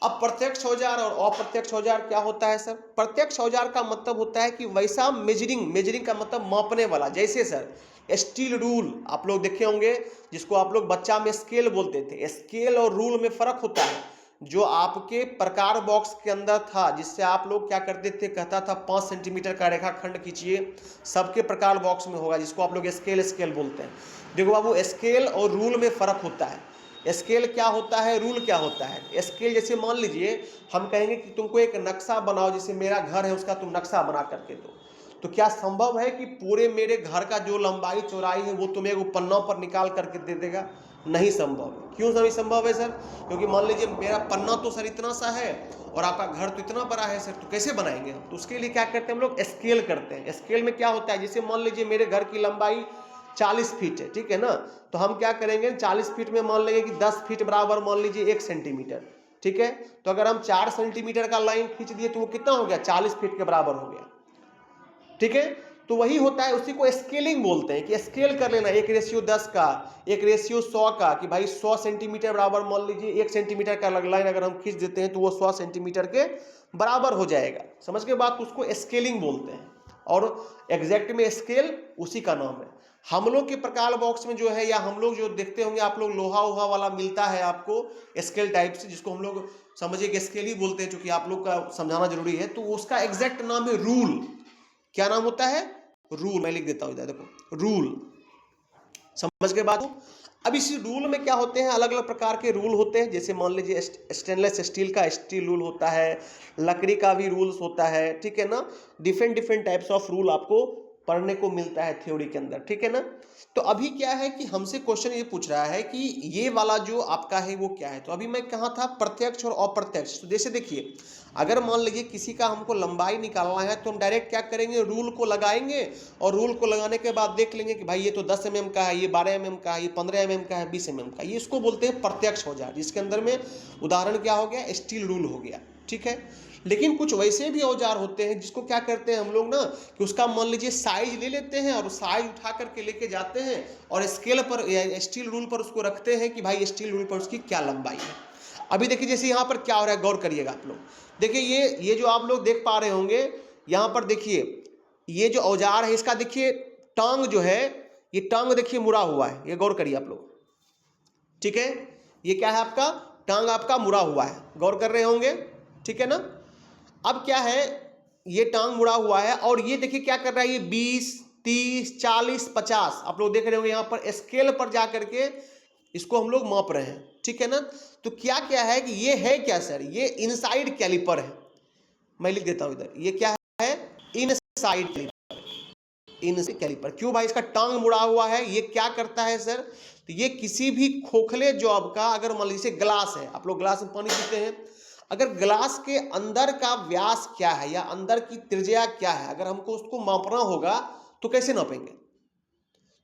अब प्रत्यक्ष औजार और अप्रत्यक्ष औजार क्या होता है सर, प्रत्यक्ष औजार का मतलब होता है कि वैसा मेजरिंग का मतलब मापने वाला, जैसे सर स्टील रूल आप लोग देखे होंगे, जिसको आप लोग बच्चा में स्केल बोलते थे। स्केल और रूल में फर्क होता है। जो आपके प्रकार बॉक्स के अंदर था, जिससे आप लोग क्या करते थे, कहता था 5 सेंटीमीटर का रेखाखंड खींचिए, सबके प्रकार बॉक्स में होगा, जिसको आप लोग स्केल बोलते हैं। देखो बाबू, स्केल और रूल में फर्क होता है। स्केल क्या होता है, रूल क्या होता है। स्केल जैसे मान लीजिए हम कहेंगे कि तुमको एक नक्शा बनाओ, जैसे मेरा घर है उसका तुम नक्शा बना करके दो, तो क्या संभव है कि पूरे मेरे घर का जो लंबाई चौड़ाई है वो तुम्हें एक पन्ना पर निकाल करके दे देगा? नहीं संभव है। क्यों नहीं संभव है सर? क्योंकि मान लीजिए मेरा पन्ना तो सर इतना सा है और आपका घर तो इतना बड़ा है सर, तो कैसे बनाएंगे हम? तो उसके लिए क्या करते हैं हम लोग, स्केल करते हैं। स्केल में क्या होता है, जैसे मान लीजिए मेरे घर की लंबाई 40 फीट है, ठीक है ना, तो हम क्या करेंगे 40 फीट में मान लेंगे कि 10 फीट बराबर मान लीजिए 1 सेंटीमीटर, ठीक है। तो अगर हम 4 सेंटीमीटर का लाइन खींच दिए तो वो कितना हो गया, 40 फीट के बराबर हो गया, ठीक है। तो वही होता है, उसी को स्केलिंग बोलते हैं कि स्केल कर लेना 1:10 का, 1:100 का, कि भाई 100 सेंटीमीटर बराबर मान लीजिए 1 सेंटीमीटर का लाइन अगर हम खींच देते हैं तो वो 100 सेंटीमीटर के बराबर हो जाएगा। समझ के बाद उसको स्केलिंग बोलते हैं, और एग्जैक्ट में स्केल उसी का नाम है। हम लोग के प्रकार बॉक्स में जो है, या हम लोग जो देखते होंगे आप लोग, लोहा उहा वाला मिलता है आपको स्केल टाइप से, जिसको हम लोग समझिए कि स्केल ही बोलते हैं, क्योंकि आप लोग का समझाना जरूरी है। तो उसका एग्जैक्ट नाम है रूल। क्या नाम होता है? रूल। मैं लिख देता हूं इधर, देखो रूल। समझ के बाद अब इस रूल में क्या होते हैं, अलग अलग प्रकार के रूल होते हैं। जैसे मान लीजिए स्टेनलेस स्टील का स्टील रूल होता है, लकड़ी का भी रूल्स होता है, ठीक है ना। Different different types of rule आपको पढ़ने को मिलता है थ्योरी के अंदर, ठीक है ना। तो अभी क्या है कि हमसे क्वेश्चन ये पूछ रहा है कि ये वाला जो आपका है वो क्या है। तो अभी मैं कहाँ था, प्रत्यक्ष और अप्रत्यक्ष। तो जैसे देखिए, अगर मान लीजिए किसी का हमको लंबाई निकालना है तो हम डायरेक्ट क्या करेंगे, रूल को लगाएंगे, और रूल को लगाने के बाद देख लेंगे कि भाई ये तो 10 mm का है, ये 12 mm का है, ये 15 mm का है, 20 mm का। ये इसको बोलते हैं प्रत्यक्ष औजार, जिसके अंदर में उदाहरण क्या हो गया, स्टील रूल हो गया, ठीक है। लेकिन कुछ वैसे भी औजार होते हैं जिसको क्या करते हैं हम लोग ना, कि उसका मान लीजिए साइज ले लेते हैं और साइज उठा करके लेके जाते हैं और स्केल पर या स्टील रूल पर उसको रखते हैं कि भाई स्टील रूल पर उसकी क्या लंबाई है। अभी देखिए जैसे यहाँ पर क्या हो रहा है, गौर करिएगा आप लोग। देखिए ये जो आप लोग देख पा रहे होंगे यहाँ पर, देखिए ये जो औजार है इसका देखिए टांग जो है, ये टांग देखिए मुड़ा हुआ है, ये गौर करिए आप लोग, ठीक है। ये क्या है आपका, टांग आपका मुड़ा हुआ है, गौर कर रहे होंगे, ठीक है ना। अब क्या है, ये टांग मुड़ा हुआ है और ये देखिए क्या कर रहा है, ये 20, 30, 40, 50 आप लोग देख रहे होंगे यहाँ पर स्केल पर जा करके इसको हम लोग माप रहे हैं, ठीक है ना। तो क्या क्या है कि ये है क्या सर, ये इनसाइड कैलिपर है। मैं लिख देता हूं इधर, ये क्या है, इनसाइड कैलिपर। इनसाइड कैलिपर क्यों भाई, इसका टांग मुड़ा हुआ है। ये क्या करता है सर, तो ये किसी भी खोखले जॉब का, अगर मान लीजिए ग्लास है, आप लोग ग्लास में पानी पीते हैं, अगर ग्लास के अंदर का व्यास क्या है या अंदर की त्रिज्या क्या है, अगर हमको उसको मापना होगा तो कैसे नापेंगे,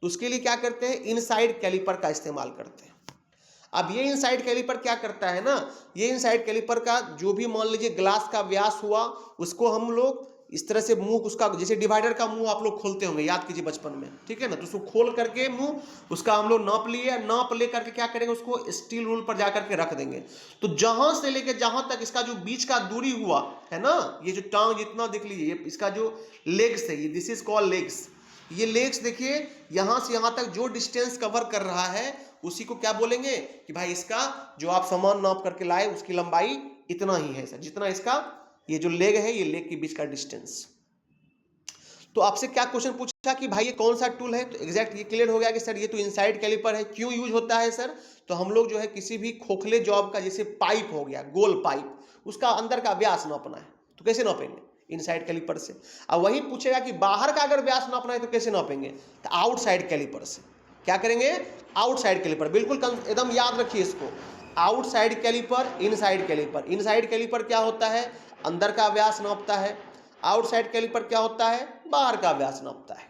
तो उसके लिए क्या करते हैं, इनसाइड कैलिपर का इस्तेमाल करते हैं। अब ये इनसाइड कैलिपर क्या करता है ना, ये इनसाइड कैलिपर का जो भी मान लीजिए ग्लास का व्यास हुआ, उसको हम लोग इस तरह से मुंह उसका, जैसे डिवाइडर का मुंह आप लोग खोलते होंगे, याद कीजिए बचपन में, ठीक है ना। तो उसको खोल करके मुंह उसका हम लोग नाप लिए, नाप ले करके क्या करेंगे, उसको स्टील रूल पर जाकर के रख देंगे। तो जहां से लेके जहां तक इसका जो बीच का दूरी हुआ है ना, ये जो टांग जितना देख लीजिए, इसका जो लेग्स है, ये दिस इज कॉल्ड लेग्स। ये लेग्स देखिए यहां से यहां तक जो डिस्टेंस कवर कर रहा है उसी को क्या बोलेंगे कि भाई इसका जो आप सामान नाप करके लाए उसकी लंबाई इतना ही है सर, जितना इसका ये जो लेग है, ये लेग के बीच का डिस्टेंस। तो आपसे क्या क्वेश्चन पूछा कि भाई ये कौन सा टूल है, तो एग्जैक्ट ये क्लियर हो गया कि सर ये तो इनसाइड कैलिपर है। क्यों यूज होता है सर, तो हम लोग जो है किसी भी खोखले जॉब का, जैसे पाइप हो गया, गोल पाइप, उसका अंदर का व्यास नापना है तो कैसे नापेंगे, इनसाइड कैलिपर से। अब वही पूछेगा कि बाहर का अगर व्यास नापना है तो कैसे नापेंगे, तो आउटसाइड कैलिपर से। क्या करेंगे, आउटसाइड कैलिपर, बिल्कुल एकदम याद रखिए इसको, outside caliper, inside caliper. Inside caliper क्या होता है, अंदर का व्यास नापता है। आउटसाइड कैलिपर क्या होता है, बाहर का व्यास नापता है,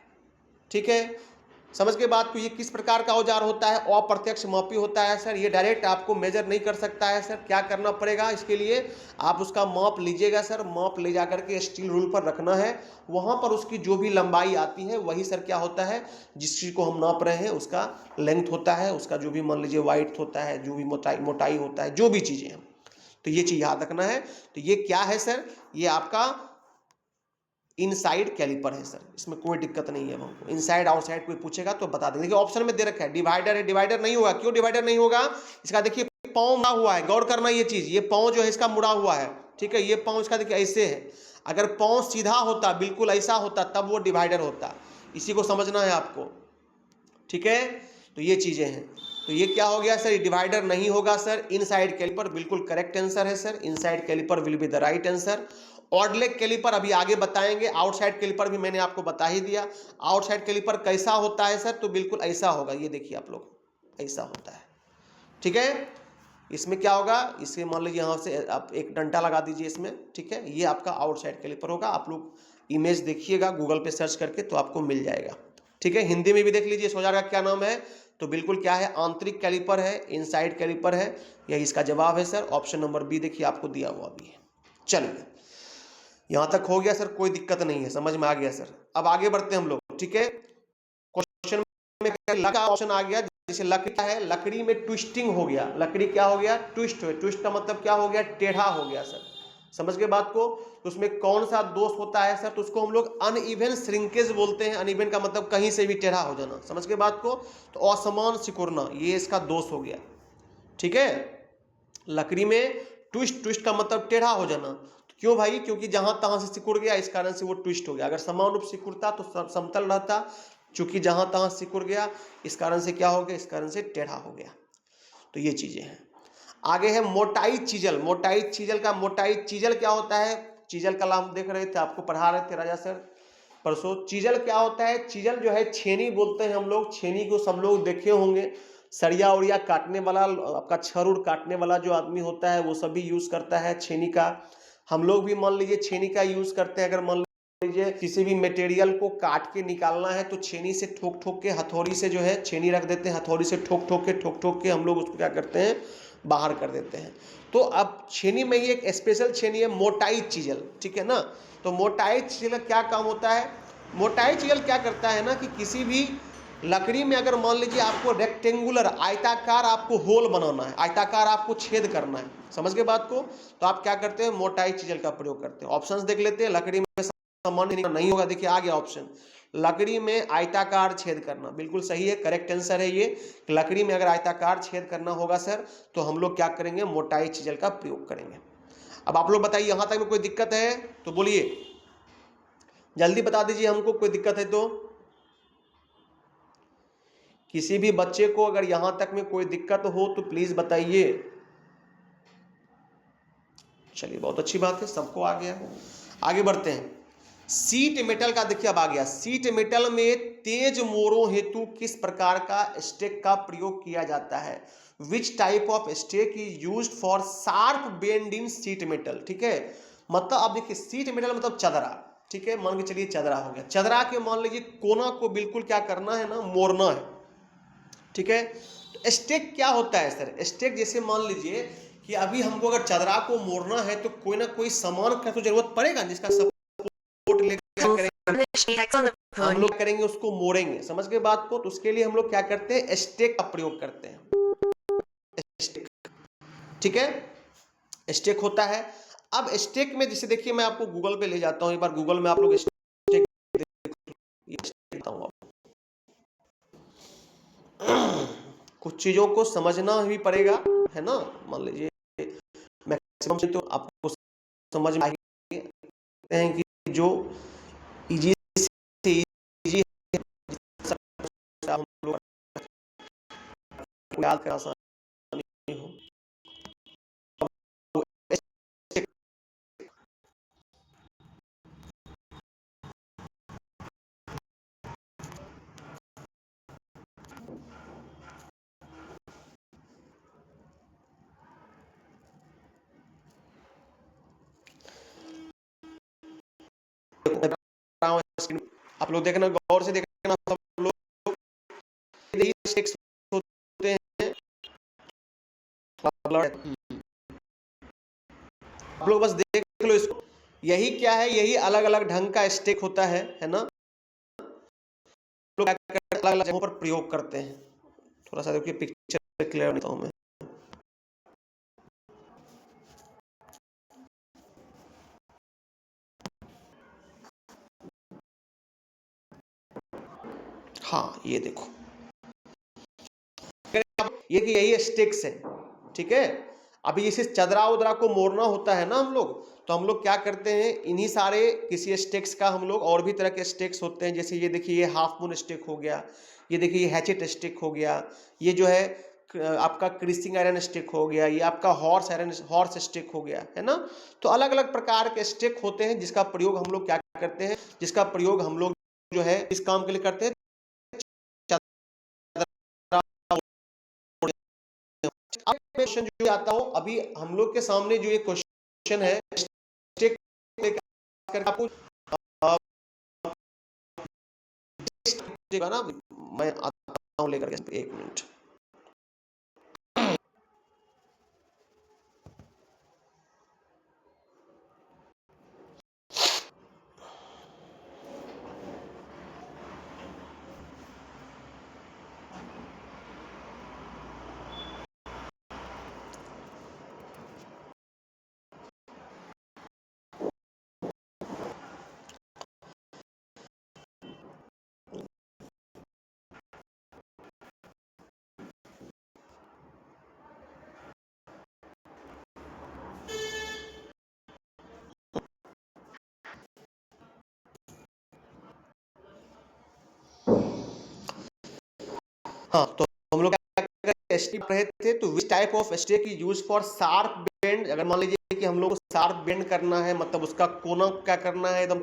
ठीक है। समझ के बाद को ये किस प्रकार का औजार होता है, अप्रत्यक्ष मापी होता है सर। ये डायरेक्ट आपको मेजर नहीं कर सकता है सर, क्या करना पड़ेगा इसके लिए, आप उसका माप लीजिएगा सर, माप ले जाकर के स्टील रूल पर रखना है, वहां पर उसकी जो भी लंबाई आती है वही सर क्या होता है, जिस चीज को हम नाप रहे हैं उसका लेंथ होता है, उसका जो भी मान लीजिए वाइट होता है, जो भी मोटाई होता है, जो भी चीजें हैं, तो ये चीज याद रखना है। तो ये क्या है सर, ये आपका इनसाइड कैलिपर है सर, इसमें कोई दिक्कत नहीं है। हमको इनसाइड आउटसाइड कोई पूछेगा तो बता देंगे। देखिए ऑप्शन में दे रखा है डिवाइडर है, डिवाइडर नहीं होगा। क्यों डिवाइडर नहीं होगा, इसका देखिए पांव मुड़ा हुआ है, गौर करना ये चीज, ये पांव जो है इसका मुड़ा हुआ है, ठीक है। ये पांव इसका देखिए ऐसे है, अगर पांव सीधा होता, बिल्कुल ऐसा होता, तब वो डिवाइडर होता। इसी को समझना है आपको, ठीक है। तो ये चीजें हैं, तो ये क्या हो गया सर, डिवाइडर नहीं होगा सर, इनसाइड कैलिपर बिल्कुल करेक्ट आंसर है sir, inside caliper will be the right answer. Odd leg caliper अभी आगे बताएंगे, आउटसाइड कैलिपर भी मैंने आपको बता ही दिया। आउटसाइड कैलिपर कैसा होता है सर, तो बिल्कुल ऐसा होगा, ये देखिए आप लोग, ऐसा होता है, ठीक है। इसमें क्या होगा, इसे मान लीजिए यहाँ से आप एक डंडा लगा दीजिए इसमें, ठीक है। ये आपका आउटसाइड कैलिपर होगा। आप लोग इमेज देखिएगा गूगल पे सर्च करके तो आपको मिल जाएगा, ठीक है। हिंदी में भी देख लीजिए इस औजार का क्या नाम है, तो बिल्कुल क्या है, आंतरिक कैलिपर है, इनसाइड कैलिपर है। यही इसका जवाब है सर। ऑप्शन नंबर बी देखिए आपको दिया हुआ भी है। चलिए यहाँ तक हो गया सर, कोई दिक्कत नहीं है, समझ में आ गया सर। अब आगे बढ़ते हैं हम लोग, ठीक है। क्वेश्चन में क्या ऑप्शन आ गया, जैसे लकड़ी क्या है, लकड़ी में ट्विस्टिंग हो गया, लकड़ी क्या हो गया, ट्विस्ट हो। ट्विस्ट का मतलब क्या हो गया, टेढ़ा हो गया सर। समझ गए बात को। तो उसमें कौन सा दोष होता है सर, तो उसको हम लोग अनइवन श्रिंकेज बोलते हैं। अनइवन का मतलब कहीं से भी टेढ़ा हो जाना, समझ गए बात को। तो असमान सिकुड़ना, ये इसका दोष हो गया, ठीक है। लकड़ी में ट्विस्ट, ट्विस्ट का मतलब टेढ़ा हो जाना। तो क्यों भाई, क्योंकि जहां तहां से सिकुड़ गया, इस कारण से वो ट्विस्ट हो गया। अगर समान रूप सिकुड़ता तो समतल रहता, चूंकि जहां तहां सिकुड़ गया, इस कारण से क्या हो गया, इस कारण से टेढ़ा हो गया। तो ये चीजें हैं। आगे है मोटाई चीजल। मोटाई चीजल का, मोटाई चीजल क्या होता है, चीजल कल हम देख रहे थे, आपको पढ़ा रहे थे राजा सर परसों। चीजल क्या होता है, चीजल जो है छेनी बोलते हैं हम लोग। छेनी को सब लोग देखे होंगे, सरिया उड़िया काटने वाला, आपका छर उड़ काटने वाला जो आदमी होता है वो सभी यूज करता है छेनी का। हम लोग भी मान लीजिए छेनी का यूज करते हैं। अगर मान लीजिए किसी भी मटेरियल को काट के निकालना है तो छेनी से ठोक ठोक के, हथौड़ी से जो है छेनी रख देते हैं, हथौड़ी से ठोक ठोक के हम लोग उसको क्या करते हैं, बाहर कर देते हैं। तो अब छेनी में ये एक स्पेशल छेनी है, मोटाई चीजल, ठीक है ना। तो मोटाई चीजल का क्या काम होता है, मोटाई चीजल क्या करता है ना, कि किसी भी लकड़ी में अगर मान लीजिए आपको रेक्टेंगुलर, आयताकार आपको होल बनाना है, आयताकार आपको छेद करना है, समझ गए बात को, तो आप क्या करते हैं, मोटाई चीजल का प्रयोग करते हैं। ऑप्शंस देख लेते हैं। लकड़ी में सामान्य नहीं होगा, देखिए आ गया ऑप्शन, लकड़ी में आयताकार छेद करना, बिल्कुल सही है, करेक्ट आंसर है ये। लकड़ी में अगर आयताकार छेद करना होगा सर, तो हम लोग क्या करेंगे, मोटाई चीजल का प्रयोग करेंगे। अब आप लोग बताइए यहां तक में कोई दिक्कत है तो बोलिए, जल्दी बता दीजिए हमको, कोई दिक्कत है तो। किसी भी बच्चे को अगर यहां तक में कोई दिक्कत हो तो प्लीज बताइए। चलिए बहुत अच्छी बात है, सबको आ गया। आगे बढ़ते हैं। सीट मेटल का देखिए अब आ गया। सीट मेटल में तेज मोड़ों हेतु किस प्रकार का स्टेक का प्रयोग किया जाता है, which type of stake is used for sharp bend in sheet metal, ठीक है। मतलब आप देखिए सीट मेटल मतलब चदरा, ठीक है, मान के चलिए चदरा हो गया। चदरा के मान लीजिए कोना को बिल्कुल क्या करना है ना, मोड़ना है, ठीक है। तो स्टेक क्या होता है सर, स्टेक जैसे मान लीजिए कि अभी हमको अगर चदरा को मोड़ना है तो कोई ना कोई सामान का तो जरूरत पड़ेगा जिसका सपोर्ट लेकर हम लोग करेंगे, उसको मोड़ेंगे, समझ गए बात को। तो उसके लिए हम लोग क्या करते हैं, स्टेक का प्रयोग करते हैं, स्टेक, ठीक है, स्टेक होता है। अब स्टेक में जैसे देखिए मैं आपको गूगल पे ले जाता हूं, एक बार गूगल में आप लोग स्टेक देखता हूं। कुछ चीजों को समझना भी पड़ेगा, है ना। मान लीजिए मैक्सिमम तो आपको समझ में हैं कि जो इजी से इजी हम लोग याद कर आसानी हो। आप लोग देखना, गौर से देखना, सब लोग होते हैं, आप लोग बस देख लो इसको। यही क्या है, यही अलग अलग ढंग का स्टेक होता है ना। लोग अलग अलग जगहों पर प्रयोग करते हैं। थोड़ा सा देखिए पिक्चर क्लियर करता हूं मैं। हाँ ये देखो, ये कि यही स्टिक्स है, ठीक है। अभी इसे चदरा उदरा को मोड़ना होता है ना हम लोग, तो हम लोग क्या करते हैं, इन्हीं सारे किसी स्टिक्स का हम लोग, और भी तरह के स्टिक्स होते हैं, जैसे ये देखिए ये हाफ मून स्टिक हो गया, ये देखिए ये हैचेट स्टिक हो गया, ये जो है आपका क्रीसिंग आयरन स्टिक हो गया, ये आपका हॉर्स स्टिक हो गया, है ना। तो अलग अलग प्रकार के स्टिक होते हैं जिसका प्रयोग हम लोग क्या करते हैं, जिसका प्रयोग हम लोग जो है इस काम के लिए करते हैं, अब क्वेश्चन जो आता हो, अभी हम लोग के सामने जो एक क्वेश्चन है स्टेक करके आपको ना, मैं आता हूं लेकर के, एक मिनट। हाँ, तो हम लोग स्टेक पढ़े थे, तो which type of stake is use for sharp bend. अगर मान लीजिए कि हम लोग को शार्प बेंड करना है, मतलब उसका कोना क्या करना है, एकदम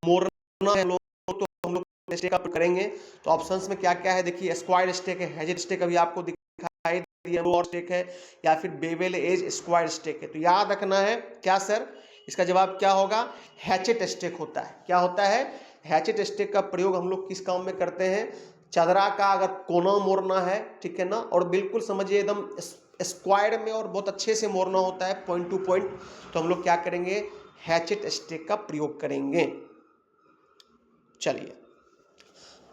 मोड़ना है लोग, तो हम लोग स्टेक अप करेंगे। तो ऑप्शंस में क्या क्या है देखिए, स्क्वायर स्टेक है, हेजेड स्टेक अभी आपको दिखाई दिया, और स्टेक है, या फिर बेवेल एज स्क्वायर स्टेक है। तो याद रखना है क्या सर, इसका जवाब क्या होगा, हैचेट स्टेक होता है। क्या होता है, हैचेट स्टेक का प्रयोग हम लोग किस काम में करते हैं, चादरा का अगर कोना मोड़ना है, ठीक है ना, और बिल्कुल समझिए एकदम स्क्वायर में और बहुत अच्छे से मोड़ना होता है पॉइंट टू पॉइंट, तो हम लोग क्या करेंगे, हैचेट स्टेक का प्रयोग करेंगे। चलिए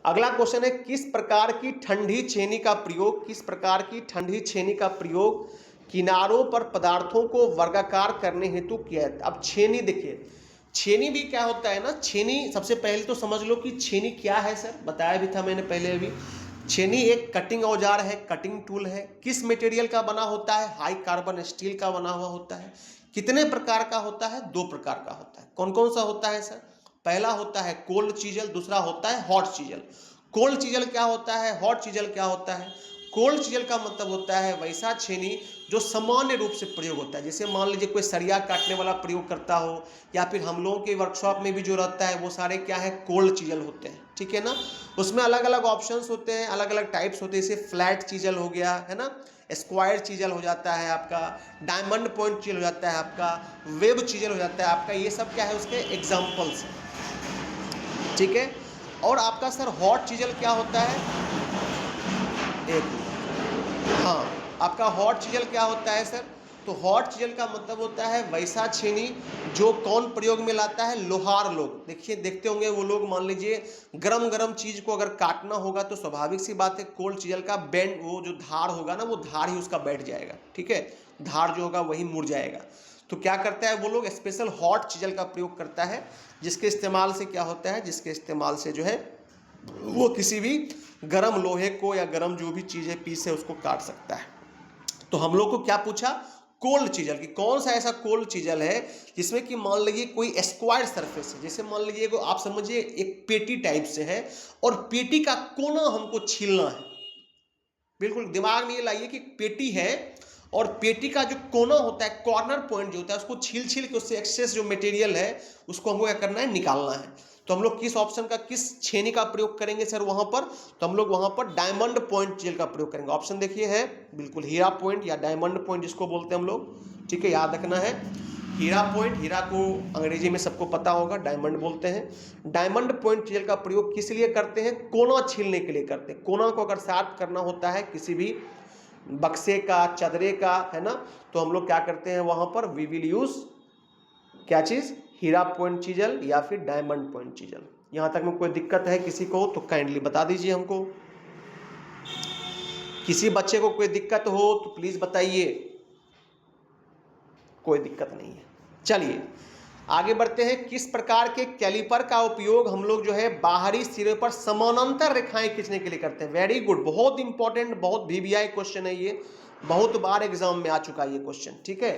अगला क्वेश्चन है, किस प्रकार की ठंडी छेनी का प्रयोग, किस प्रकार की ठंडी छेनी का प्रयोग किनारों पर पदार्थों को वर्गाकार करने हेतु किया है। अब छेनी देखिए, छेनी भी क्या होता है ना, छेनी सबसे पहले तो समझ लो कि छेनी क्या है सर, बताया भी था मैंने पहले अभी। छेनी एक कटिंग औजार है, कटिंग टूल है। किस मटेरियल का बना होता है, हाई कार्बन स्टील का बना हुआ होता है। कितने प्रकार का होता है, 2 प्रकार का होता है। कौन कौन सा होता है सर, पहला होता है कोल्ड चीजल, दूसरा होता है हॉट चीजल। कोल्ड चीजल क्या होता है, हॉट चीजल क्या होता है। कोल्ड चीजल का मतलब होता है वैसा छेनी जो सामान्य रूप से प्रयोग होता है, जैसे मान लीजिए कोई सरिया काटने वाला प्रयोग करता हो, या फिर हम लोगों के वर्कशॉप में भी जो रहता है वो सारे क्या है, कोल्ड चीजल होते हैं, ठीक है ना। उसमें अलग अलग ऑप्शंस होते हैं, अलग अलग टाइप्स होते हैं, जैसे फ्लैट चीजल हो गया है ना, स्क्वायर चीजल हो जाता है आपका, डायमंड पॉइंट चीजल हो जाता है आपका, वेब चीजल हो जाता है आपका। ये सब क्या है, उसके एग्जाम्पल्स, ठीक है। और आपका सर हॉट चीजल क्या होता है, एक, हाँ, आपका हॉट चीजल क्या होता है सर, तो हॉट चीजल का मतलब होता है वैसा छेनी जो कौन प्रयोग में लाता है, लोहार लोग। देखिए देखते होंगे वो लोग, मान लीजिए गरम गरम चीज को अगर काटना होगा तो स्वाभाविक सी बात है, कोल्ड चीजल का बेंड, वो जो धार होगा ना, वो धार ही उसका बैठ जाएगा, ठीक है, धार जो होगा वही मुड़ जाएगा। तो क्या करता है वो लोग, स्पेशल हॉट चीजल का प्रयोग करता है, जिसके इस्तेमाल से क्या होता है, जिसके इस्तेमाल से जो है वो किसी भी गरम लोहे को या गरम जो भी चीज़ है पीस है उसको काट सकता है। तो हम लोग को क्या पूछा, कोल्ड चीजल की कौन सा ऐसा कोल्ड चीजल है जिसमें कि मान लीजिए कोई स्क्वायर सरफेस है, जैसे मान लीजिए आप समझिए एक पेटी टाइप से है, और पेटी का कोना हमको छीलना है। बिल्कुल दिमाग में ये लाइए कि पेटी है, और पेटी का जो कोना होता है, कॉर्नर पॉइंट जो होता है, उसको छील छील के उससे एक्सेस जो मटेरियल है उसको हमको क्या करना है, निकालना है। तो हम लोग किस ऑप्शन का, किस छेनी का प्रयोग करेंगे सर वहां पर, तो हम लोग वहां पर डायमंड पॉइंट चीजल का प्रयोग करेंगे। ऑप्शन देखिए है बिल्कुल हीरा पॉइंट या डायमंड पॉइंट जिसको बोलते हैं हम लोग, ठीक है, याद रखना है। हीरा पॉइंट, हीरा को अंग्रेजी में सबको पता होगा डायमंड बोलते हैं। डायमंड पॉइंट चीजल का प्रयोग किस लिए करते हैं, कोना छीलने के लिए करते हैं। कोना को अगर शार्प करना होता है किसी भी बक्से का, चदरे का, है ना, तो हम लोग क्या करते हैं वहां पर, वी विल यूज क्या चीज, हीरा पॉइंट चीजल या फिर डायमंड पॉइंट चीजल। यहां तक में कोई दिक्कत है किसी को तो काइंडली बता दीजिए हमको, किसी बच्चे को कोई दिक्कत हो तो प्लीज बताइए, कोई दिक्कत नहीं है। चलिए आगे बढ़ते हैं, किस प्रकार के कैलिपर का उपयोग हम लोग जो है बाहरी सिरे पर समानांतर रेखाएं खींचने के लिए करते हैं। वेरी गुड, बहुत इंपॉर्टेंट, बहुत वीवीआई क्वेश्चन है ये, बहुत बार एग्जाम में आ चुका है ये क्वेश्चन, ठीक है,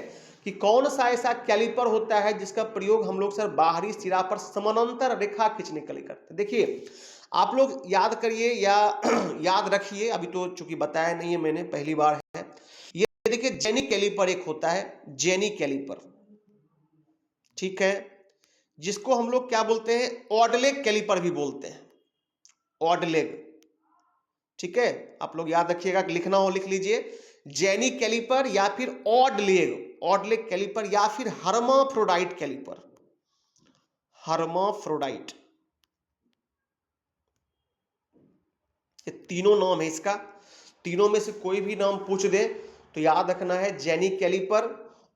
कि कौन सा ऐसा कैलिपर होता है जिसका प्रयोग हम लोग सर बाहरी सिरा पर समानांतर रेखा खींचने के लिए करते हैं। देखिए आप लोग याद करिए या याद रखिए, अभी तो चूंकि बताया नहीं है मैंने, पहली बार है ये। देखिए जेनी कैलिपर एक होता है, जेनी कैलिपर, ठीक है, जिसको हम लोग क्या बोलते हैं, ऑड लेग कैलिपर भी बोलते हैं, ऑड लेग, ठीक है। आप लोग याद रखिएगा, लिखना हो लिख लीजिए, जेनी कैलिपर या फिर ऑड लेग कैलिपर या फिर हर्माफ्रोडाइट कैलिपर, हर्माफ्रोडाइट, ये तीनों नाम है इसका। तीनों में से कोई भी नाम पूछ दे तो याद रखना है jenny caliper,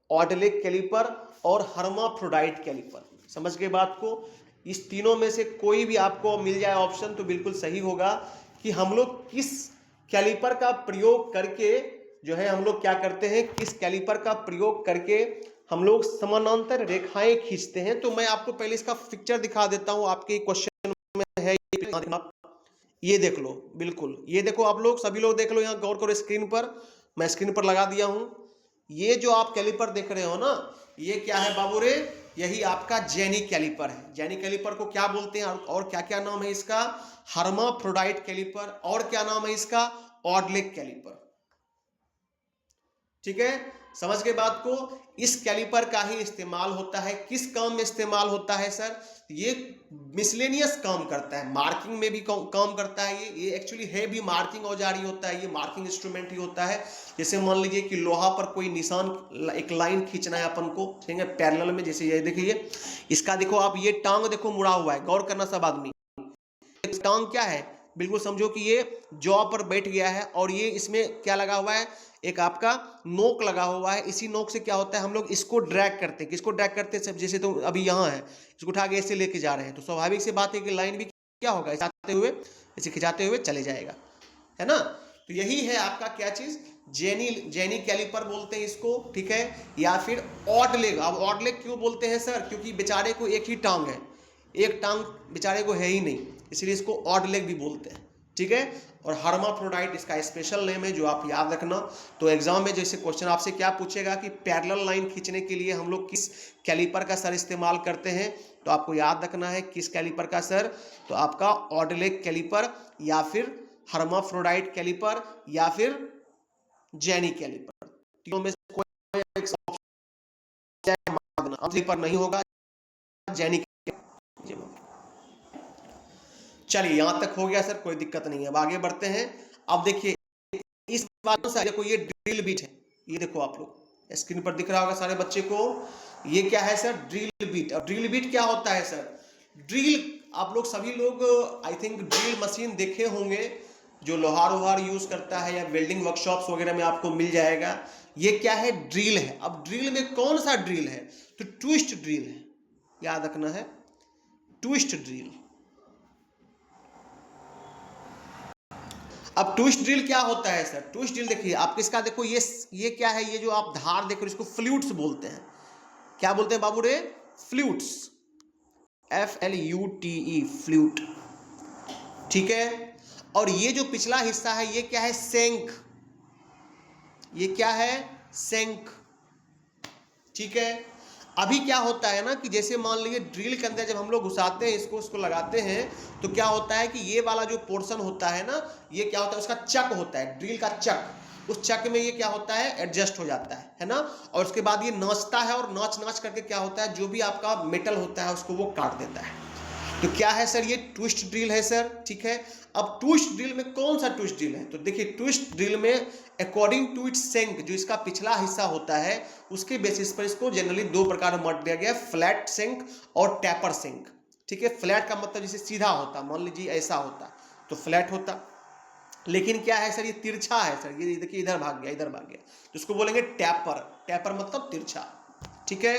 odd leg caliper और हर्माफ्रोडाइट कैलिपर। समझ गए बात को? इस तीनों में से कोई भी आपको मिल जाए ऑप्शन तो बिल्कुल सही होगा कि हम लोग किस कैलिपर का प्रयोग करके जो है हम लोग क्या करते हैं, किस कैलिपर का प्रयोग करके हम लोग समानांतर रेखाएं खींचते हैं। तो मैं आपको पहले इसका पिक्चर दिखा देता हूं, आपके क्वेश्चन में है ये देख लो, बिल्कुल ये देखो, आप लोग सभी लोग देख लो, यहाँ गौर करो स्क्रीन पर, मैं स्क्रीन पर लगा दिया हूं। ये जो आप कैलिपर देख रहे हो ना, ये क्या है बाबू रे, यही आपका जेनी कैलिपर है। जेनी कैलिपर को क्या बोलते हैं और क्या क्या नाम है इसका? हर्माफ्रोडाइट कैलिपर, और क्या नाम है इसका? Odd leg caliper. ठीक है, समझ के बात को? इस कैलिपर का ही इस्तेमाल होता है, किस काम में इस्तेमाल होता है सर? ये मिसलेनियस काम करता है, मार्किंग में भी काम करता है। ये एक्चुअली है भी मार्किंग औजार ही होता है, ये मार्किंग इंस्ट्रूमेंट ही होता है। जैसे मान लीजिए कि लोहा पर कोई निशान, एक लाइन खींचना है अपन को, ठीक है, पैरेलल में। जैसे ये देखिए, इसका देखो आप, ये टांग देखो मुड़ा हुआ है, गौर करना सब आदमी। टांग क्या है? बिल्कुल समझो कि ये जॉ पर बैठ गया है और ये इसमें क्या लगा हुआ है, एक आपका नोक लगा हुआ है। इसी नोक से क्या होता है, हम लोग इसको ड्रैग करते हैं। किसको ड्रैग करते हैं? सब जैसे तो अभी यहाँ है, इसको उठा के ऐसे लेके जा रहे हैं, तो स्वाभाविक सी बात है कि लाइन भी क्या होगा, ऐसे खिंचाते हुए चले जाएगा, है ना। तो यही है आपका क्या चीज, जेनी कैलिपर बोलते हैं इसको, ठीक है, या फिर ऑड लेग। अब ऑड लेग क्यों बोलते हैं सर? क्योंकि बेचारे को एक ही टांग है, एक टांग बेचारे को है ही नहीं, इसलिए इसको ऑड लेग भी बोलते हैं, ठीक है। और हर्माफ्रोडाइट इसका स्पेशल नेम है, जो आप याद रखना। तो एग्जाम में जैसे क्वेश्चन आपसे क्या पूछेगा कि पैरेलल लाइन खींचने के लिए हम लोग किस कैलिपर का सर इस्तेमाल करते हैं, तो आपको याद रखना है किस कैलिपर का सर, तो आपका ऑड लेग कैलिपर या फिर हर्माफ्रोडाइट कैलिपर या फिर जेनी कैलिपर। तीनों में से कोई एक कैलिपर नहीं होगा, जेनी। चलिए यहां तक हो गया सर, कोई दिक्कत नहीं है। अब आगे बढ़ते हैं। अब देखिए इस बात से, देखो ये ड्रिल बीट है, ये देखो आप लोग स्क्रीन पर दिख रहा होगा सारे बच्चे को, ये क्या है सर? Drill beat. अब ड्रिल बीट क्या होता है सर? ड्रिल, आप लोग सभी लोग आई थिंक ड्रिल मशीन देखे होंगे, जो लोहार वोहार यूज करता है या वेल्डिंग वर्कशॉप्स वगैरह में आपको मिल जाएगा। ये क्या है? ड्रिल है। अब ड्रिल में कौन सा ड्रिल है? तो ट्विस्ट ड्रिल है, याद रखना है, ट्विस्ट ड्रिल। अब ट्विस्ट ड्रिल क्या होता है सर? ट्विस्ट ड्रिल देखिए आप किसका, देखो ये क्या है, ये जो आप धार देख रहे हो इसको फ्लूट्स बोलते हैं। क्या बोलते हैं बाबू रे? फ्लूट्स, FLUTE, फ्लूट, ठीक है। और ये जो पिछला हिस्सा है ये क्या है? सेंक, ये क्या है? सेंक, ठीक है। अभी क्या होता है ना कि जैसे मान लीजिए ड्रिल के अंदर जब हम लोग घुसाते हैं इसको लगाते हैं, तो क्या होता है कि ये वाला जो पोर्शन होता है ना, ये क्या होता है, उसका चक होता है, ड्रिल का चक। उस चक में ये क्या होता है? एडजस्ट हो जाता है ना। और उसके बाद ये नाचता है, और नाच नाच करके क्या होता है, जो भी आपका मेटल होता है उसको वो काट देता है। तो क्या है सर? ये ट्विस्ट ड्रिल है सर, ठीक है। अब ट्विस्ट ड्रिल में कौन सा ट्विस्ट ड्रिल है? तो देखिए ट्विस्ट ड्रिल में अकॉर्डिंग टू इट्स सेंक, जो इसका पिछला हिस्सा होता है उसके बेसिस पर इसको जनरली दो प्रकार में बांट दिया गया, फ्लैट सेंक और टैपर सेंक, ठीक है। फ्लैट का मतलब जैसे सीधा होता, मान लीजिए ऐसा होता तो फ्लैट होता, लेकिन क्या है सर, ये तिरछा है सर, ये देखिए इधर भाग गया, इधर भाग गया, तो इसको बोलेंगे टैपर। टैपर मतलब तिरछा, ठीक है।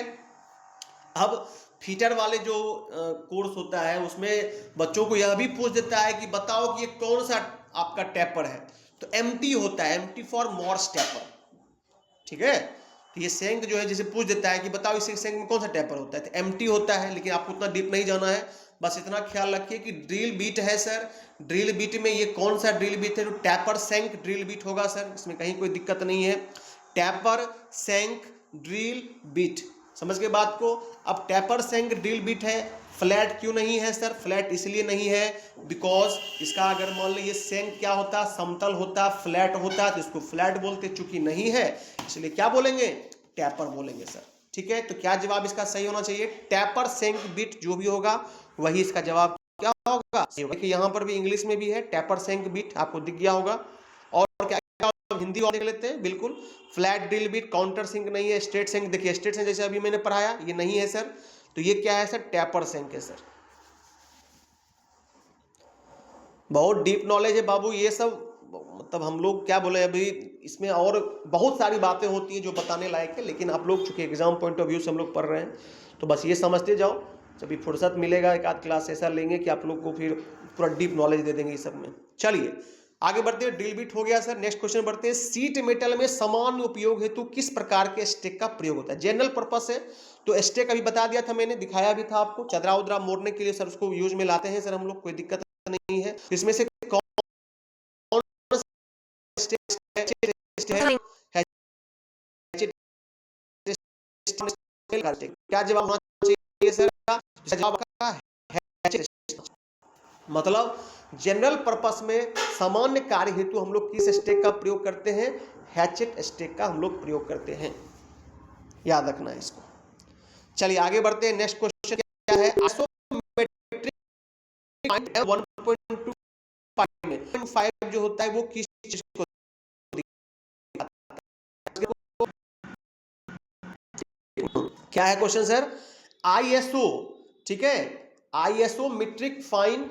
अब फीटर वाले जो कोर्स होता है उसमें बच्चों को यह भी पूछ देता है कि बताओ कि ये कौन सा आपका टैपर है, तो एम्प्टी होता है, एम्प्टी फॉर मॉर्स टैपर, ठीक है। तो ये सेंक जो है जैसे पूछ देता है कि बताओ इस सेंक में कौन सा टैपर होता है, तो एम्प्टी होता है। लेकिन आपको उतना डीप नहीं जाना है, बस इतना ख्याल रखिए कि ड्रिल बीट है सर, ड्रिल बीट में ये कौन सा ड्रिल बीट है, तो टैपर सेंक ड्रिल बीट होगा सर, इसमें कहीं कोई दिक्कत नहीं है। टैपर सेंक ड्रिल बीट, समझ के बात को। अब टैपर सेंक ड्रिल बीट है, फ्लैट क्यों नहीं है सर? फ्लैट इसलिए नहीं है बिकॉज इसका अगर मान लीजिए सेंक क्या होता, समतल होता, फ्लैट होता, तो इसको फ्लैट बोलते, चूंकि नहीं है इसलिए क्या बोलेंगे? टैपर बोलेंगे सर, ठीक है। तो क्या जवाब इसका सही होना चाहिए? टैपर सेंक बीट जो भी होगा वही इसका जवाब क्या होगा? यहाँ पर भी इंग्लिश में भी है टैपर सेंक बीट, आपको दिख गया होगा। और क्या हिंदी और देख लेते हैं। बिल्कुल, flat drill bit, countersink नहीं है, स्ट्रेट सिंक। देखिए स्ट्रेट सिंक जैसे अभी मैंने पढ़ाया ये नहीं है सर, तो ये क्या है सर, टैपर सिंक है सर। बहुत डीप नॉलेज है बाबू ये सब, मतलब हम लोग क्या बोले अभी इसमें, और बहुत सारी बातें होती हैं जो बताने लायक है, लेकिन आप लोग चूंकि एग्जाम पॉइंट ऑफ व्यू से हम लोग पढ़ रहे हैं तो बस ये समझते जाओ। जब भी फुर्सत मिलेगा एक आध क्लास ऐसा लेंगे कि आप लोग को फिर पूरा डीप नॉलेज दे देंगे इस सब में। चलिए आगे बढ़ते हैं, ड्रिल बिट हो गया सर। नेक्स्ट क्वेश्चन बढ़ते हैं, सीट मेटल में सामान्य उपयोग हेतु किस प्रकार के स्टेक का प्रयोग होता है? जनरल पर्पस है तो स्टेक अभी बता दिया था मैंने, दिखाया भी था आपको। चदरा उदरा मोड़ने के लिए सर उसको यूज में लाते हैं सर हम लोग, कोई दिक्कत नहीं है। इसमें से क्या जवाब होना चाहिए सर? जवाब मतलब जनरल पर्पस में सामान्य कार्य हेतु हम लोग किस स्टेक का प्रयोग करते हैं? हैचेट स्टेक का हम लोग प्रयोग करते हैं, याद रखना है इसको। चलिए आगे बढ़ते हैं, नेक्स्ट क्वेश्चन क्या है? आइसोमेट्रिक 1.25 जो होता है वो किस चीज को क्या है क्वेश्चन सर? आईएसओ, ठीक है, ISO metric fine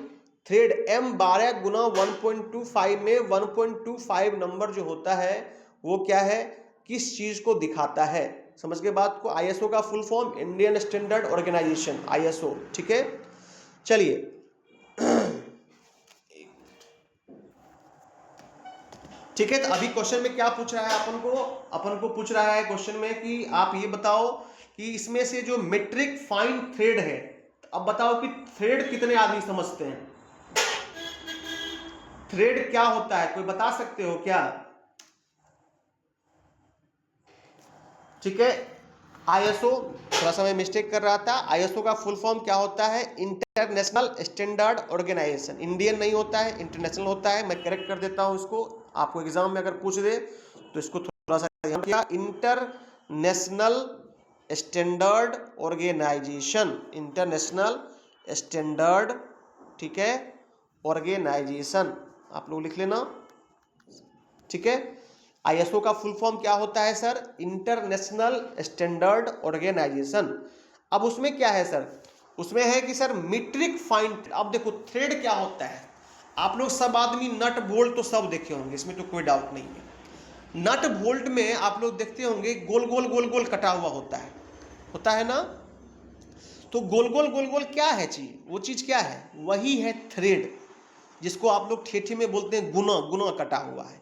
thread M12 गुना 1.25 में 1.25 नंबर जो होता है वो क्या है, किस चीज को दिखाता है? समझ के बात को। आईएसओ का full form Indian standard organization, ISO, ठीक है। चलिए ठीक है, तो अभी क्वेश्चन में क्या पूछ रहा है अपन को पूछ रहा है क्वेश्चन में कि आप ये बताओ कि इसमें से जो मीट्रिक फाइन थ्रेड है, अब बताओ कि थ्रेड कितने आदमी समझते हैं? थ्रेड क्या होता है, कोई बता सकते हो क्या? ठीक है, आईएसओ, थोड़ा सा मैं मिस्टेक कर रहा था। आईएसओ का फुल फॉर्म क्या होता है? International standard organisation. इंडियन नहीं होता है, इंटरनेशनल होता है। मैं करेक्ट कर देता हूं इसको, आपको एग्जाम में अगर पूछ दे तो इसको थोड़ा सा ध्यान किया। International standard organization, international standard, ठीक है, ऑर्गेनाइजेशन, आप लोग लिख लेना, ठीक है। आईएसओ का फुल फॉर्म क्या होता है सर? International standard organisation. अब उसमें क्या है सर? उसमें है कि सर मीट्रिक फाइन। अब देखो थ्रेड क्या होता है, आप लोग सब आदमी नट बोल्ट तो सब देखे होंगे, इसमें तो कोई डाउट नहीं है। नट बोल्ट में आप लोग देखते होंगे गोल गोल गोल गोल कटा हुआ होता है ना? तो गोल गोल गोल गोल क्या है चीज? वो चीज क्या है? वही है थ्रेड, जिसको आप लोग ठेठी में बोलते हैं गुना, गुना कटा हुआ है।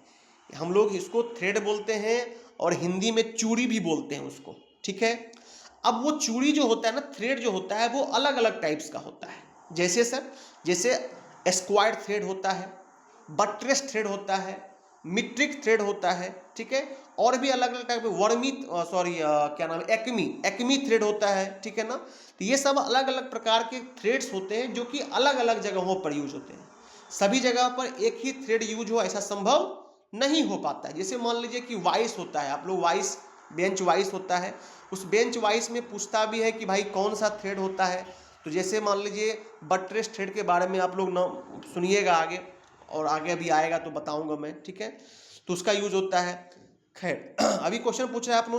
हम लोग इसको थ्रेड बोलते हैं और हिंदी में चूड़ी भी बोलते हैं उसको, ठीक है। अब वो चूड़ी जो होता है ना, थ्रेड जो होता है वो अलग अलग टाइप्स का होता है। जैसे सर, जैसे स्क्वायर थ्रेड होता है, बट्रेस थ्रेड होता है, मीट्रिक थ्रेड होता है, ठीक है। और भी अलग अलग टाइप, वर्मी क्या नाम है, एक्मी थ्रेड होता है, ठीक है ना। तो ये सब अलग अलग प्रकार के थ्रेड्स होते हैं जो कि अलग अलग जगहों पर यूज होते हैं। सभी जगह पर एक ही थ्रेड यूज हो ऐसा संभव नहीं हो पाता है। जैसे मान लीजिए कि वाइस होता है, आप लोग वाइस, बेंच वाइस होता है, उस बेंच वाइस में पूछता भी है कि भाई कौन सा थ्रेड होता है। तो जैसे मान लीजिए बट्रेस थ्रेड के बारे में आप लोग ना सुनिएगा आगे, और आगे अभी आएगा तो बताऊंगा मैं, ठीक है। तो उसका यूज होता है। खैर अभी क्वेश्चन पूछ रहा है आप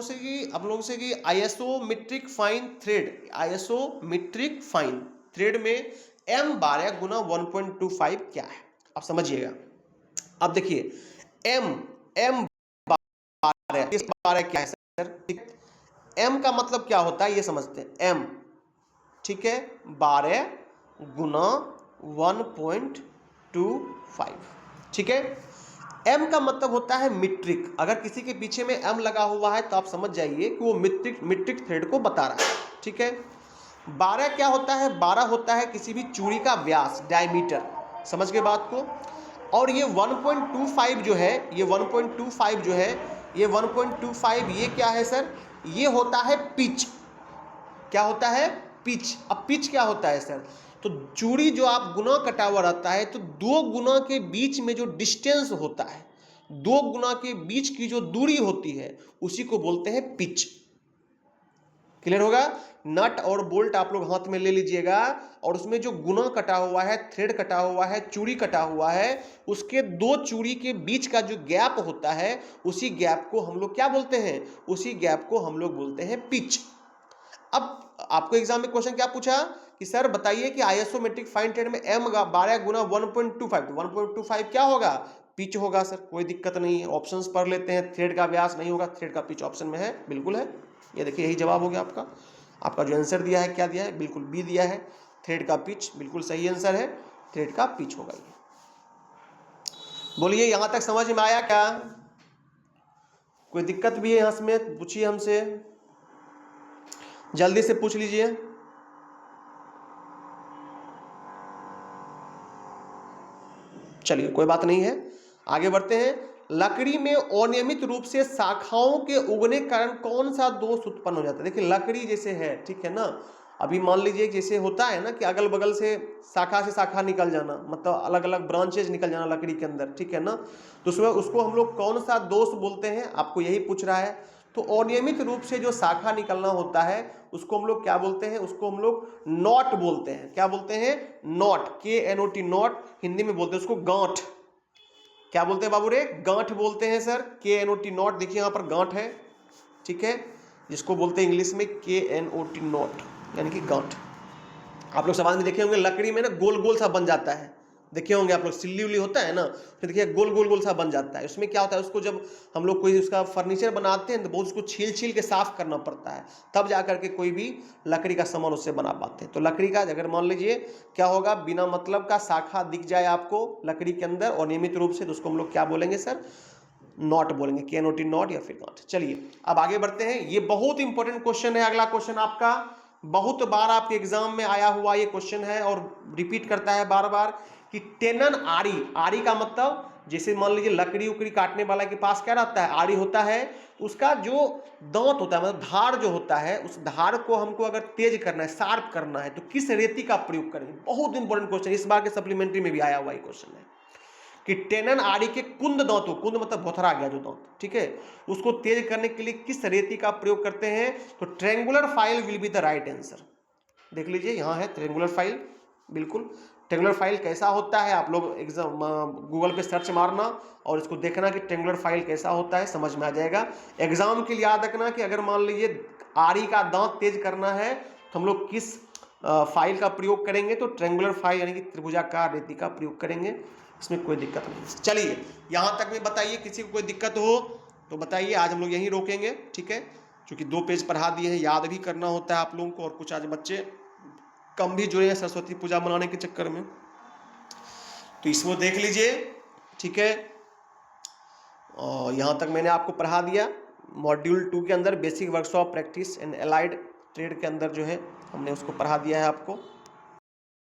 लोगों से कि ISO metric fine thread, ISO metric fine thread में M12 गुना 1.25 क्या है? आप समझिएगा। अब देखिए M12 क्या है सर? M का मतलब क्या होता है ये समझते हैं। M, ठीक है, 12 गुना 1.25, ठीक है। M का मतलब होता है मीट्रिक। अगर किसी के पीछे में M लगा हुआ है तो आप समझ जाइए कि वो मीट्रिक थ्रेड को बता रहा है, ठीक है। 12 क्या होता है? 12 होता है किसी भी चूड़ी का व्यास, डायमीटर, समझ के बात को। और ये 1.25 जो है, ये 1.25 जो है, ये 1.25 ये क्या है सर? ये होता है पिच। क्या होता है? पिच। अब पिच क्या होता है सर? तो चूड़ी जो आप गुना कटा हुआ रहता है, तो दो गुना के बीच में जो डिस्टेंस होता है, दो गुना के बीच की जो दूरी होती है, उसी को बोलते हैं पिच। क्लियर होगा। नट और बोल्ट आप लोग हाथ में ले लीजिएगा और उसमें जो गुना कटा हुआ है, थ्रेड कटा हुआ है, चूड़ी कटा हुआ है, उसके दो चूड़ी के बीच का जो गैप होता है उसी गैप को हम लोग क्या बोलते हैं, उसी गैप को हम लोग बोलते हैं पिच। अब आपको एग्जाम में क्वेश्चन क्या पूछा कि सर बताइए कि आइसोमेट्रिक फाइन थ्रेड में m 12 गुना 1.25, तो 1.25 क्या होगा, पिच होगा सर, कोई दिक्कत नहीं है। ऑप्शंस पढ़ लेते हैं, थ्रेड का व्यास नहीं होगा, थ्रेड का पिच ऑप्शन में है, बिल्कुल है। ये देखिए यही जवाब हो गया आपका। आपका जो आंसर दिया है क्या दिया है, बिल्कुल बी दिया है, थ्रेड का पिच, बिल्कुल सही आंसर है, थ्रेड का पिच होगा ये। बोलिए यहां तक समझ में आया क्या, कोई दिक्कत भी है यहाँ में पूछिए हमसे, जल्दी से पूछ लीजिए। चलिए कोई बात नहीं है, आगे बढ़ते हैं। लकड़ी में अनियमित रूप से शाखाओं के उगने के कारण कौन सा दोष उत्पन्न हो जाता है। देखिए लकड़ी जैसे है, ठीक है ना, अभी मान लीजिए जैसे होता है ना कि अगल बगल से शाखा निकल जाना, मतलब अलग अलग ब्रांचेज निकल जाना लकड़ी के अंदर, ठीक है ना, तो उसमें उसको हम लोग कौन सा दोष बोलते हैं, आपको यही पूछ रहा है। तो अनियमित रूप से जो शाखा निकलना होता है उसको हम लोग क्या बोलते हैं, उसको हम लोग नॉट बोलते हैं। क्या बोलते हैं, नॉट, KNOT, नॉट, हिंदी में बोलते हैं उसको गांठ। क्या बोलते हैं बाबू रे, गांठ बोलते हैं सर, KNOT, नॉट। देखिए यहाँ पर गांठ है, ठीक है, जिसको बोलते हैं इंग्लिश में KNOT, नॉट, यानी कि गांठ। आप लोग समाज में देखे होंगे लकड़ी में ना गोल गोल सा बन जाता है, देखे होंगे आप लोग, सिल्ली उल्ली होता है ना, फिर देखिए गोल गोल गोल सा बन जाता है। उसमें क्या होता है, उसको जब हम लोग कोई उसका फर्नीचर बनाते हैं तो बहुत उसको छील छील के साफ करना पड़ता है, तब जाकर के कोई भी लकड़ी का सामान उससे बना पाते हैं। तो लकड़ी का अगर मान लीजिए क्या होगा, बिना मतलब का शाखा दिख जाए आपको लकड़ी के अंदर अनियमित रूप से, तो उसको हम लोग क्या बोलेंगे सर, नॉट बोलेंगे, KNOT, नॉट या फिर गांठ। चलिए अब आगे बढ़ते हैं, ये बहुत इंपॉर्टेंट क्वेश्चन है। अगला क्वेश्चन आपका बहुत बार आपके एग्जाम में आया हुआ ये क्वेश्चन है और रिपीट करता है बार बार कि टेनन आरी, आरी का मतलब जैसे मान लीजिए लकड़ी उकड़ी काटने वाला के पास क्या रहता है, आरी होता है, उसका जो दांत होता है, मतलब धार जो होता है, उस धार को हमको अगर तेज करना है, शार्प करना है, तो किस रेती का प्रयोग करेंगे। बहुत इंपॉर्टेंट क्वेश्चन, इस बार के सप्लीमेंट्री में भी आया हुआ ये क्वेश्चन है कि टेनन आरी के कुंद दांतों, कुंद मतलब भोथरा गया जो दांत, ठीक है, उसको तेज करने के लिए किस रेती का प्रयोग करते हैं। तो triangular file will be the right answer. देख लीजिए यहाँ है ट्रेंगुलर फाइल, बिल्कुल। ट्रेंगुलर फाइल कैसा होता है, आप लोग एग्जाम गूगल पे सर्च मारना और इसको देखना कि ट्रेंगुलर फाइल कैसा होता है, समझ में आ जाएगा। एग्जाम के लिए याद रखना कि अगर मान लीजिए आरी का दांत तेज करना है तो हम लोग किस फाइल का प्रयोग करेंगे, तो ट्रेंगुलर फाइल यानी कि त्रिभुजाकार रेती का प्रयोग करेंगे, इसमें कोई दिक्कत नहीं। चलिए यहाँ तक में बताइए, किसी को कोई दिक्कत हो तो बताइए, आज हम लोग यहीं रोकेंगे, ठीक है, क्योंकि 2 पेज पढ़ा दिए हैं, याद भी करना होता है आप लोगों को, और कुछ आज बच्चे कम भी जुड़े हैं सरस्वती पूजा मनाने के चक्कर में, तो इसको देख लीजिए, ठीक है। और यहाँ तक मैंने आपको पढ़ा दिया, मॉड्यूल 2 के अंदर basic workshop practice and allied trade के अंदर जो है हमने उसको पढ़ा दिया है आपको।